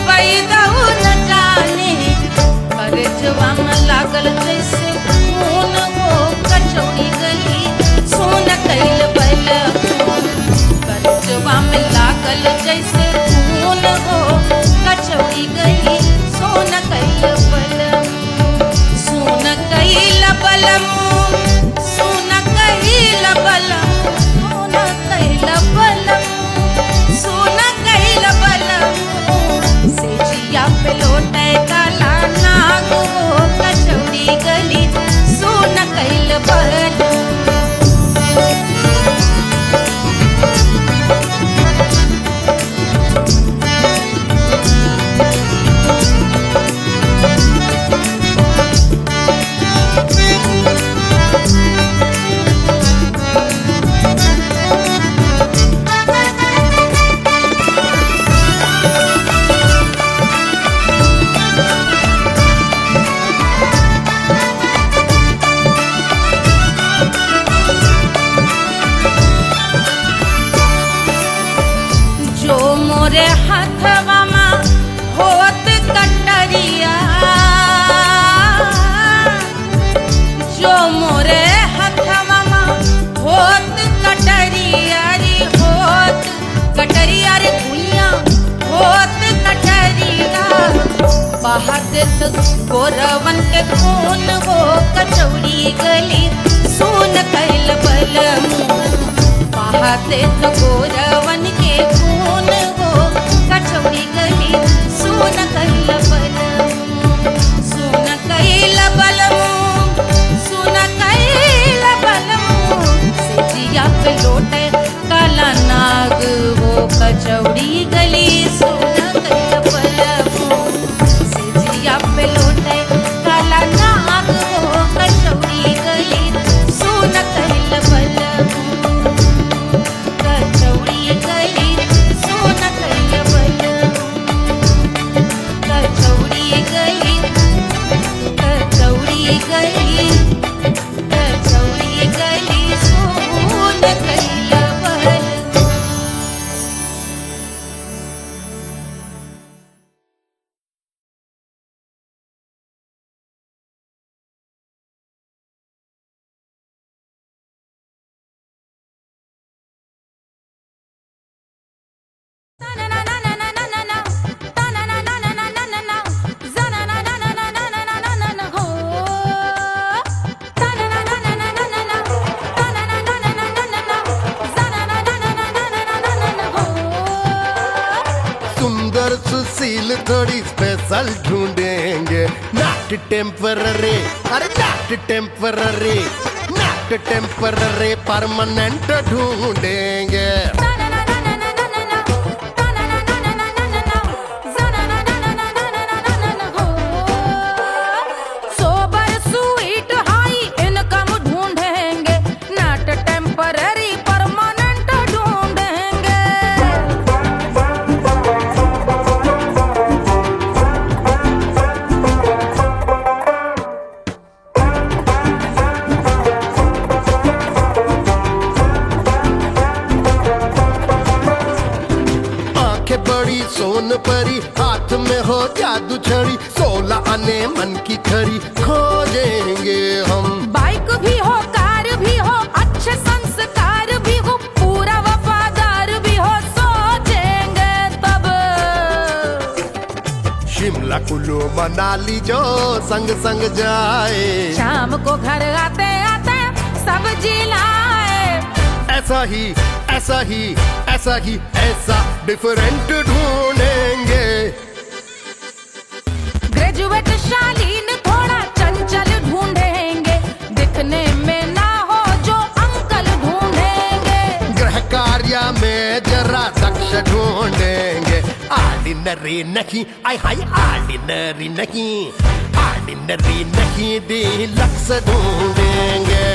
वैद न जाने करजवा में लागल जैसे खून हो कचौड़ी गली सोन कैल बलमू करजवा में लागल जैसे खून हो कचौड़ी गली सोन कैल बलमू सोन कैल बलमू सोन कैल बलमू सोन कैल बलमू सोन कैल बलमू से जिया पे लौटे काला नाग हो कचौड़ी गली सोन कैल बलमू जो मोरे हाथवा में होत कटरिया जो मोरे हाथवा में होत कटरिया रे होत कटरिया रे भुइया होत कटरिया बहात गोरवन के खून हो कचौड़ी गली सोन कैल बलमू बहाते तो गोरवन के खून हो कचौड़ी गली सोन कैल बलमू सोन कैल बलमू सोन कैल बलमू से जिया पे लौटे काला नाग हो कचौड़ी गली सोन कैल बलमू से जिया पे लौटे काला नाग हो कचौड़ी गली सोन कैल बलमू कचौड़ी गली सोन कैल बलमू कचौड़ी गली कचौड़ी गली कचौड़ी गली सोन कैल बलमू सुंदर सुशील थोड़ी स्पेशल ढूंढेंगे नॉट टेम्पररी अरे not temporary not temporary permanent ढूंढेंगे सोबर स्वीट हाई इनकम ढूंढेंगे नॉट टेम्पररी परमानेंट ढूंढेंगे आंखें बड़ी सोन परी हाथ में हो जादू छड़ी 16 आने मन की खरी खोजेंगे हम बाइक भी हो कार भी हो अच्छे संस्कार भी हो पूरा वफादार भी हो सोचेंगे तब शिमला कुल्लू मनाली जो संग संग जाए, शाम को घर आते आते सब्जी लाए। ऐसा ही ऐसा ही ऐसा ही ऐसा डिफरेंट ढूंढेंगे। ग्रेजुएट शालीन थोड़ा चंचल ढूंढेंगे, दिखने में ना हो जो अंकल ढूंढेंगे। गृह कार्य में जरा दक्ष ढूंढेंगे। ऑर्डिनरी नहीं, आय हाय ऑर्डिनरी नहीं, ऑर्डिनरी नहीं डीलक्स ढूंढेंगे।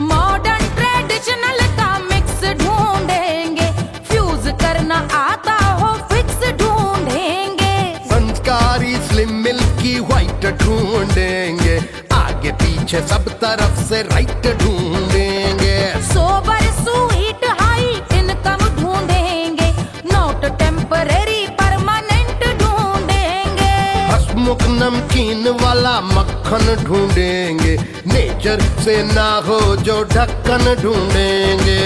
मॉडर्न ट्रेडिशनल का मिक्स ढूंढेंगे, फ्यूज करना आता हो फिक्स ढूंढेंगे। संस्कारी स्लिम मिल्की व्हाइट ढूंढेंगे, आगे पीछे सब तरफ से राइट ढूंढेंगे। सोबर स्वीट हाई इनकम ढूंढेंगे, नोट टेम्परेरी परमानेंट ढूंढेंगे। हंसमुख नमकीन वाला मक्खन ढूंढेंगे, नेचर से ना हो जो ढक्कन ढूंढेंगे।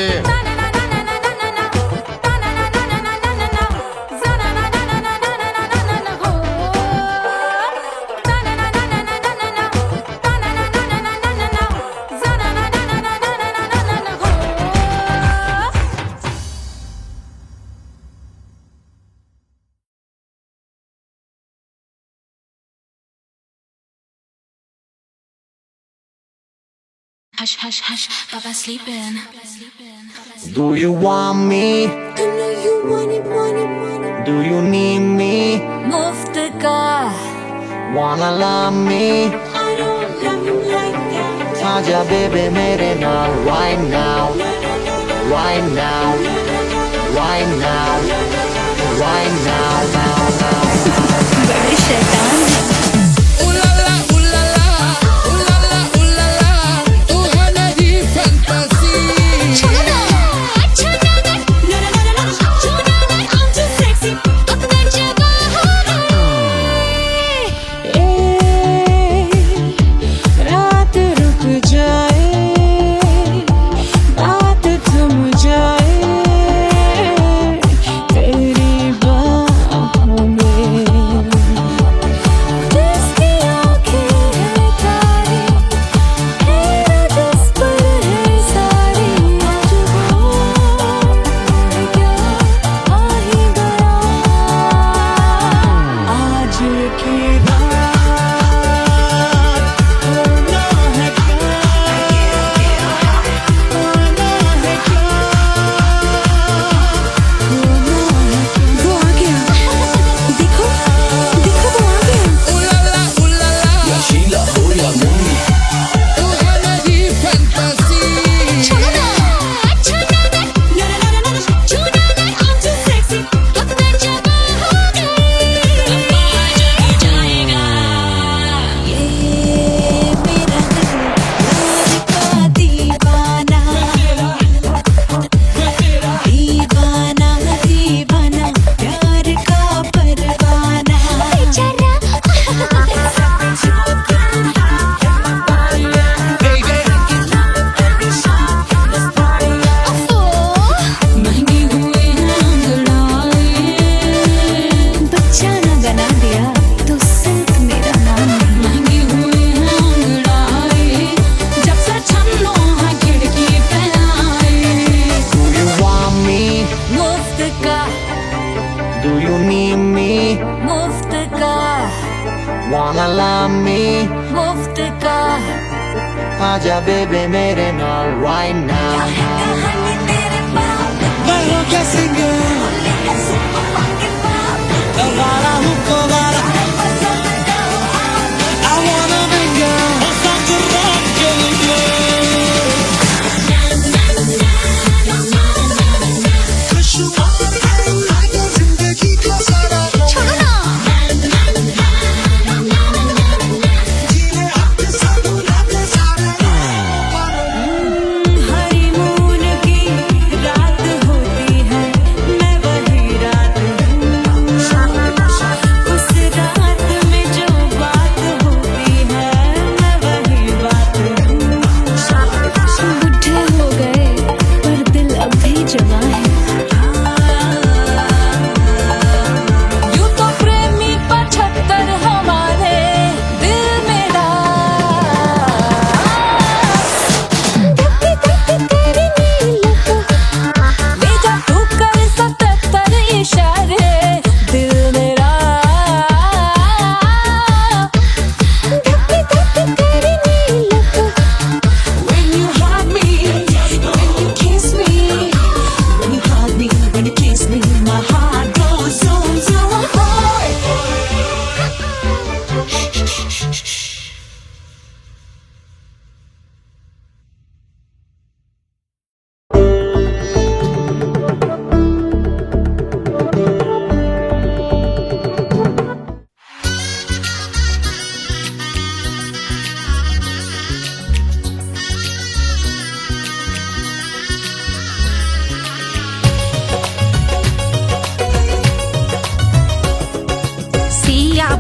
Hush, hush, hush, Papa's sleeping. Do you want me? I know you want it. Do you need me? मुफ्त का Wanna love me? I don't love you like that. आजा बेबे मेरे नाल right now, right now, right now, right now, now, now. बड़े शैतान हैं। Wanna love me? मुफ्त का आजा बेबे मेरे नाल right now. मैं हूँ क्या सिंगर, वाला हूँ कोवाला, I wanna mingle, और साथ rock के लिए। खुशहाल है लागे जिंदगी का सारा, जीने अपने साथ लागे सारे। हनीमून की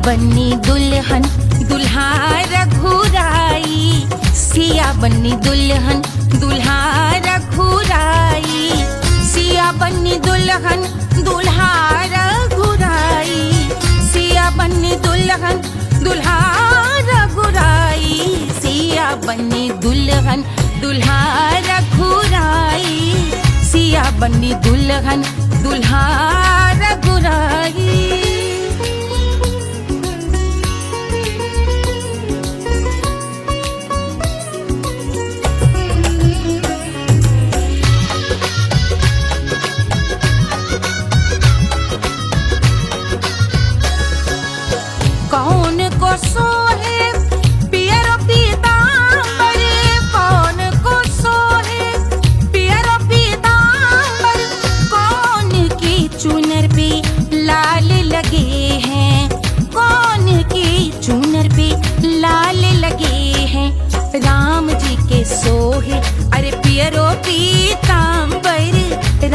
बन्नी दुल्हन दुल्हा रघुराई, सिया बन्नी दुल्हन दुल्हा रघुराई, सिया बन्नी दुल्हन दुल्हा रघुराई, सिया बन्नी दुल्हन दुल्हा रघुराई, सिया बन्नी दुल्हन दुल्हा रघुराई, सिया बन्नी दुल्हन दुल्हा रघुराई। कौन को सोहे पियरो पीतांबर, कौन को सोहे पियरो पीतांबर, कौन की चुनर पे लाल लगे हैं, कौन की चुनर पे लाल लगे हैं, राम जी के सोहे अरे पियरो पीतांबर,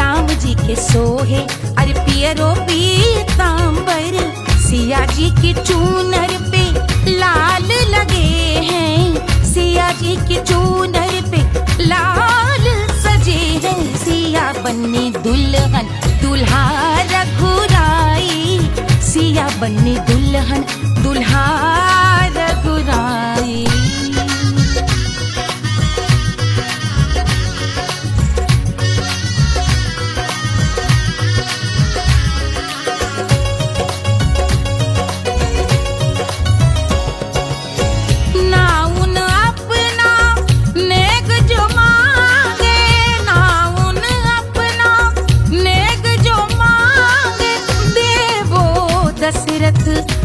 राम जी के सोहे अरे पियरो पीतांबर, सिया जी की चूनर पे लाल लगे हैं, सिया जी की चूनर पे लाल सजे हैं, सिया बन्नी दुल्हन दुल्हा रघुराई, सिया बन्नी दुल्हन दुल्हा रघुराई।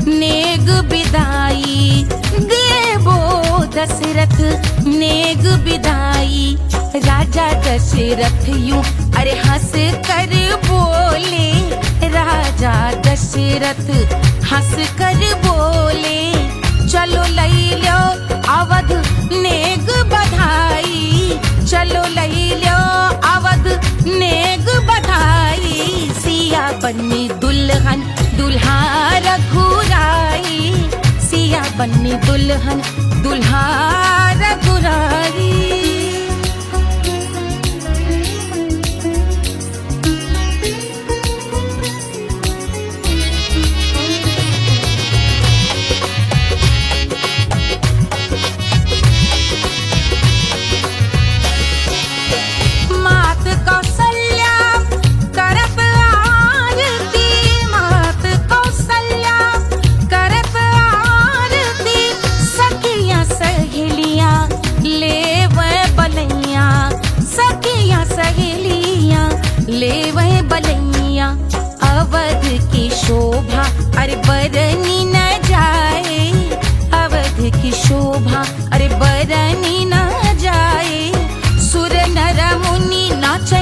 नेग बिदाई देवो दशरथ नेग बिदाई, राजा दशरथ यूं अरे हंस कर बोले, राजा दशरथ हंस कर बोले, चलो लई लो अवध नेग बधाई, चलो लई लो अवध नेग बधाई, सिया बन्नी दुल्हन दुल्हा रघुराई, सिया बन्नी दुल्हन दुल्हा रघुराई। ले वह बलैया अवध की शोभा अरे बरनी न जाए, अवध की शोभा अरे बरनी न जाए, सुर नर मुनि नाचे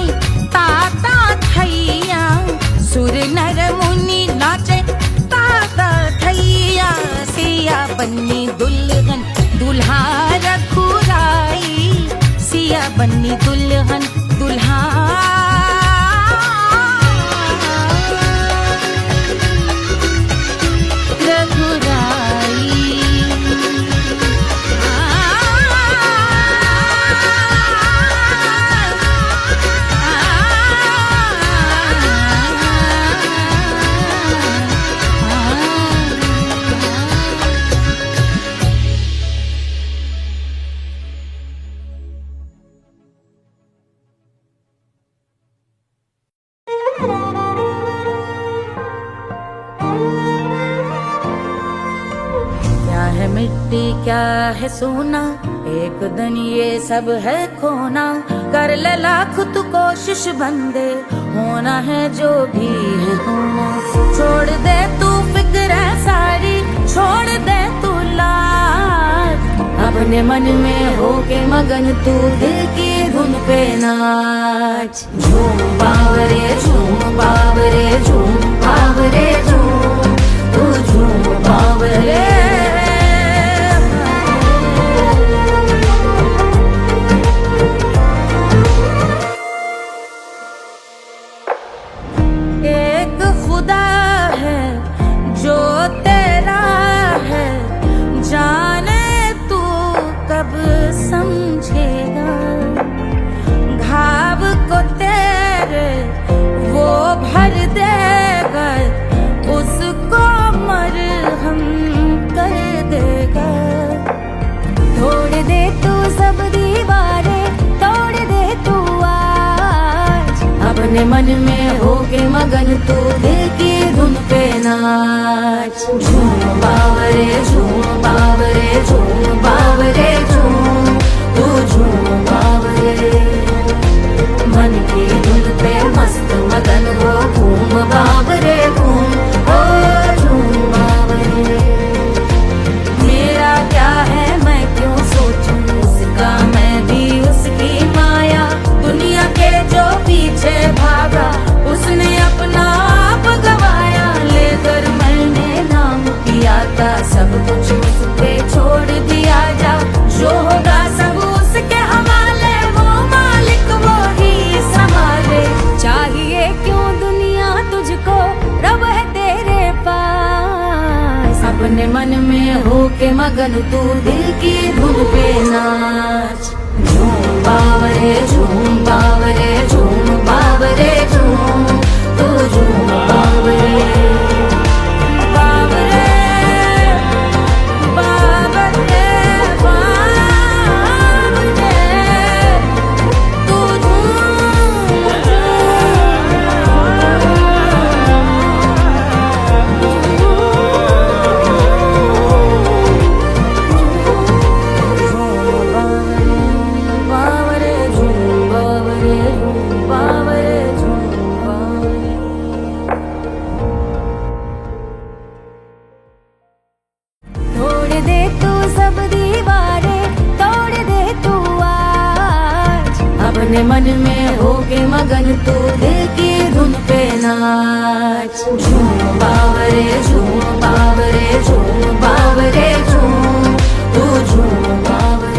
ताता थैया, सुर नर मुनि नाचे ताता थैया, सिया बन्नी दुल्हन दुल्हा रघुराई, सिया बन्नी दुल्हन दुल्हा मिट्टी क्या है सोना, एक दिन ये सब है खोना, कर ले लाख तू कोशिश बंदे, होना है जो भी है होना, छोड़ दे तू फिक्र सारी, छोड़ दे तू लाज, अपने मन में होके मगन तू दिल की धुन पे नाच, झूम बावरे झूम बावरे झूम बावरे झूम, तू झूम बावरे। खुदा है जो तेरा देगा उसको मरहम कर देगा। तोड़ दे तू सब दीवारें, तोड़ दे तू आज, अपने मन में होके मगन तू दिल की धुन पे नाच। झूम बावरे झूम बावरे झूम बावरे झूम, तू झूम बावरे, मन की धुन पे मस्त मगन हो घूम बावरे घूम, ओ झूम बावरे। मेरा क्या है मैं क्यों सोचूं उसका, मैं भी उसकी माया, दुनिया के जो पीछे भागा उसने अपना आप गवाया। लेकर मैंने नाम किया था सब कुछ उस पे छोड़ दिया जा, जो होगा सब उसके हवाले, वो मालिक वो ही संभाले। चाहिए क्यों दुनिया तुझको, रब है तेरे पास, अपने मन में होके मगन तू दिल की धुन पे नाच। झूम बावरे झूम बावरे झूम बावरे झूम, तू झूम बावरे बावरे बावरे बावरे, तू बावरे झूम बावरे बावरे झूम बावरे। तोड़ दे तू सब दीवारें, तोड़ दे तू आज, अपने मन में होके मगन तू दिल की धुन पे नाच। झूम बावरे झूम बावरे झूम बावरे झूम, तू झूम बावरे।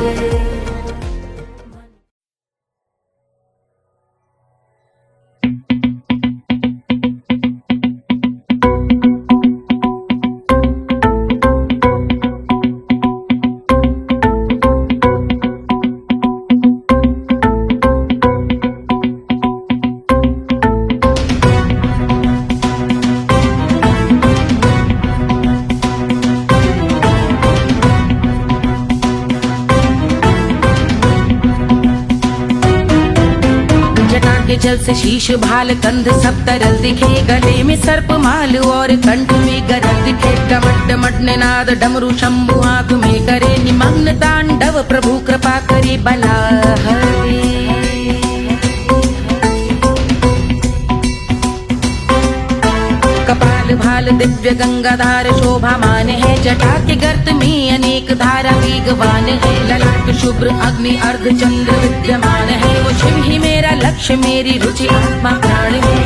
जल से शीश भाल कंध सब तरल दिखे, गले में सर्प माल और कंठ में गरल दिखे। डमट डमट निनाद डमरू शंभु आंख में करे निमग्न तांडव, प्रभु कृपा करे बला हरे। कपाल भाल दिव्य गंगाधार शोभामान है, जटा के गर्त में अनेक धारा वेगवान है। ललाट शुभ्र अग्नि अर्ध चंद्र विद्यमान है, वो शिव ही मेरा लक्ष्य मेरी रुचि आत्मा प्राण है।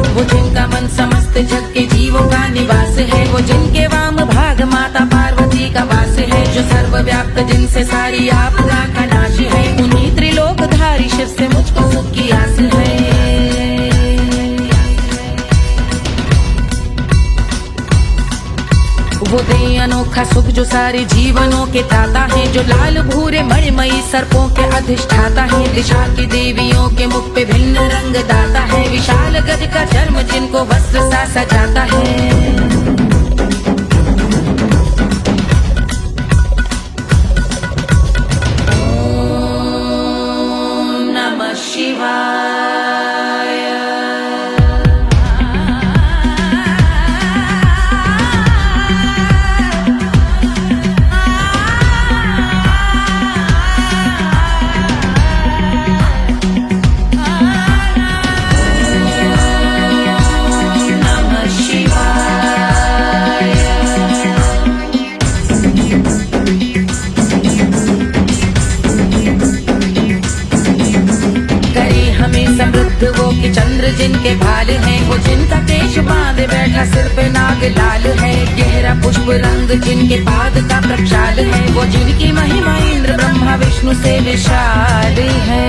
वो जिनका मन समस्त जग के जीवों का निवास है, वो जिनके वाम भाग माता पार्वती का वास है। जो सर्वव्याप्त जिनसे सारी आपदा का नाश है, उन्हीं त्रिलोकधारी शिव से मुझको सुख की आस है। वो दे अनोखा सुख जो सारे जीवनों के दाता है, जो लाल भूरे मणिमयी सर्पों के अधिष्ठाता है। दिशा की देवियों के मुख पे भिन्न रंग दाता है, विशाल गज का चर्म जिनको वस्त्र सा सजाता है। वो कि चंद्र जिनके भाल हैं, वो जिनका केश बांधे बैठा सिर पे नाग लाल है। गहरा पुष्प रंग जिनके पाद का प्रक्षाल है, वो जिनकी महिमा इंद्र ब्रह्मा विष्णु से विशाल है।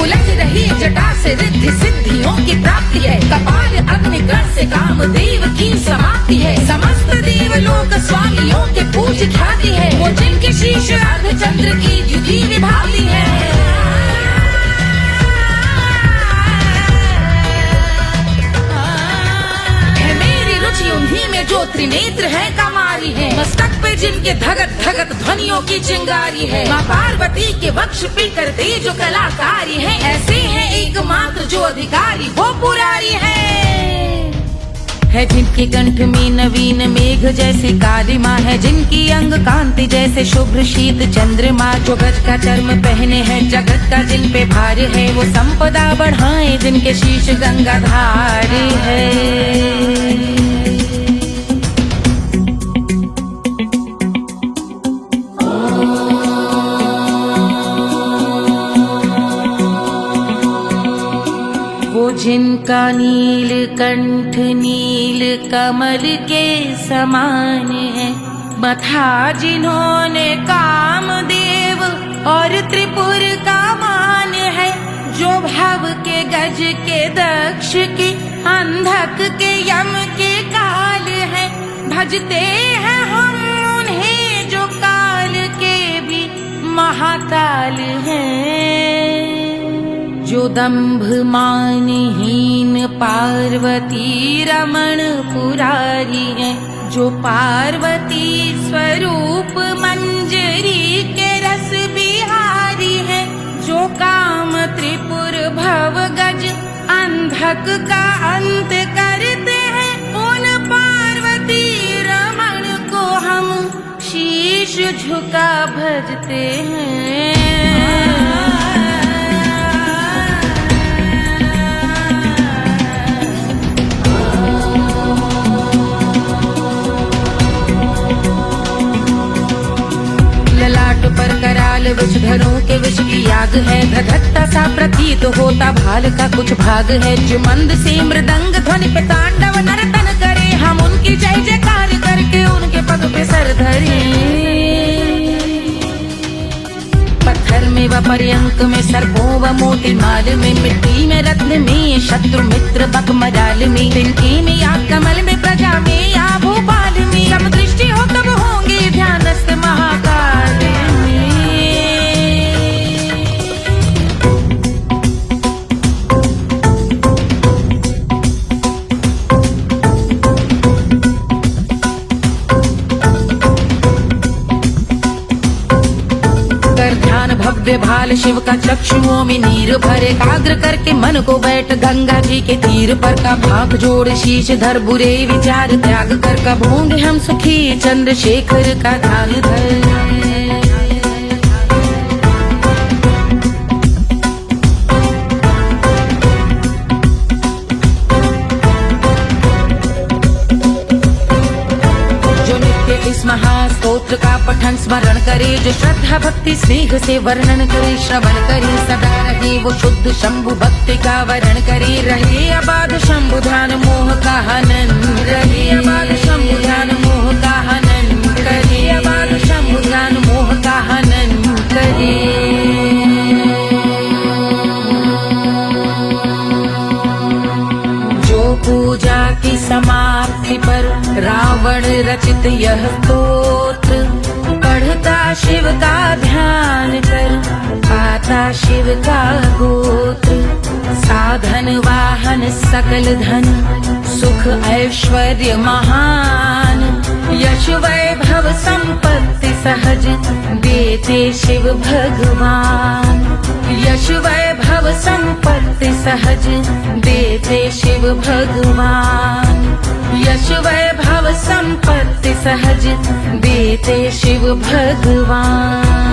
उलझ रही जटा से रिद्धि सिद्धियों की प्राप्ति है, कपाल अग्निगण से से कामदेव की समाप्ति है। समस्त देवलोक स्वामियों के पूज ख्याति है। वो जिनके शीश अर्धचंद्र की द्युति निभाती है। उन्हीं में जो त्रिनेत्र है कमारी है। मस्तक पे जिनके धगत धगत ध्वनियों की चिंगारी है। माँ पार्वती के वक्ष पे करते जो कलाकारी है। ऐसे हैं एकमात्र जो अधिकारी वो पुरारी है जिनके कंठ में नवीन मेघ जैसे काली माँ है। जिनकी अंग कांति जैसे शुभ्र शीत चंद्रमा। जो गज का चर्म पहने हैं जगत का जिन पे भार है। वो संपदा बढ़ाए जिनके शीश गंगाधार है। जिनका नील कंठ नील कमल के समान है। मथा जिन्होंने कामदेव और त्रिपुर का मान है। जो भव के गज के दक्ष के अंधक के यम के काल है। भजते हैं हम उन्हें जो काल के भी महाकाल हैं। जो दंभ मानहीन पार्वती रमण पुरारी है। जो पार्वती स्वरूप मंजरी के रस बिहारी है। जो काम त्रिपुर भव गज अंधक का अंत करते हैं। उन पार्वती रमण को हम शीश झुका भजते हैं। पर कराल विषधरों के विष की याग है। धधकता सा प्रतीत होता भाल का कुछ भाग है। जो मंद से मृदंग ध्वनि पे तांडव नर्तन करे। हम उनकी जय जयकार करके उनके पग पे सर धरे। पत्थर में व पर्यंक में सर्पों व मोती माल में। मिट्टी में रत्न में शत्रु मित्र बक मजाल में। तिनके में या कमल में प्रजा में या भोपाल में। सब दृष्टि हो तब होंगे ध्यानस्थ महाकाल में। भव्य भाल शिव का चक्षुओं में नीर भरे। एकाग्र करके मन को बैठ गंगा जी के तीर पर। का भाग जोड़ शीश धर बुरे विचार त्याग कर। कब होंगे हम सुखी चंद्रशेखर का ध्यान धर। इस महास्तोत्र का पठन स्मरण करे। जो श्रद्धा भक्ति स्नेह से वर्णन करे। श्रवण करे सदा रहे वो शुद्ध शंभु भक्ति का वरण करे। रहे अबाध शंभु ध्यान मोह का हनन। रहे अबाध शंभु ध्यान मोह का हनन करे। अबाध शंभु ध्यान मोह का हनन करे। पूजा की समाप्ति पर रावण रचित यह स्तोत्र। पढ़ता शिव का ध्यान कर पाता शिव का गोत्र। साधन वाहन सकल धन सुख ऐश्वर्य महान। यश वैभव संपत्ति सहज देते शिव भगवान। यश वैभव संपत्ति सहज देते शिव भगवान। यश वैभव संपत्ति सहज देते शिव भगवान।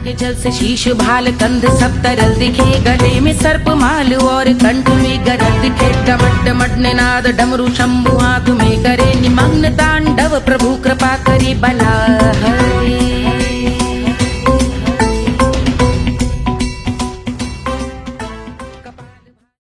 के जल से शीश भाल कंध सब तरल दिखे। गले में सर्प माल और कंठ में गरल दिखे। डमट डमट निनाद डमरू शंभु हाथ में करे। निमग्न तांडव प्रभु कृपा करे बला।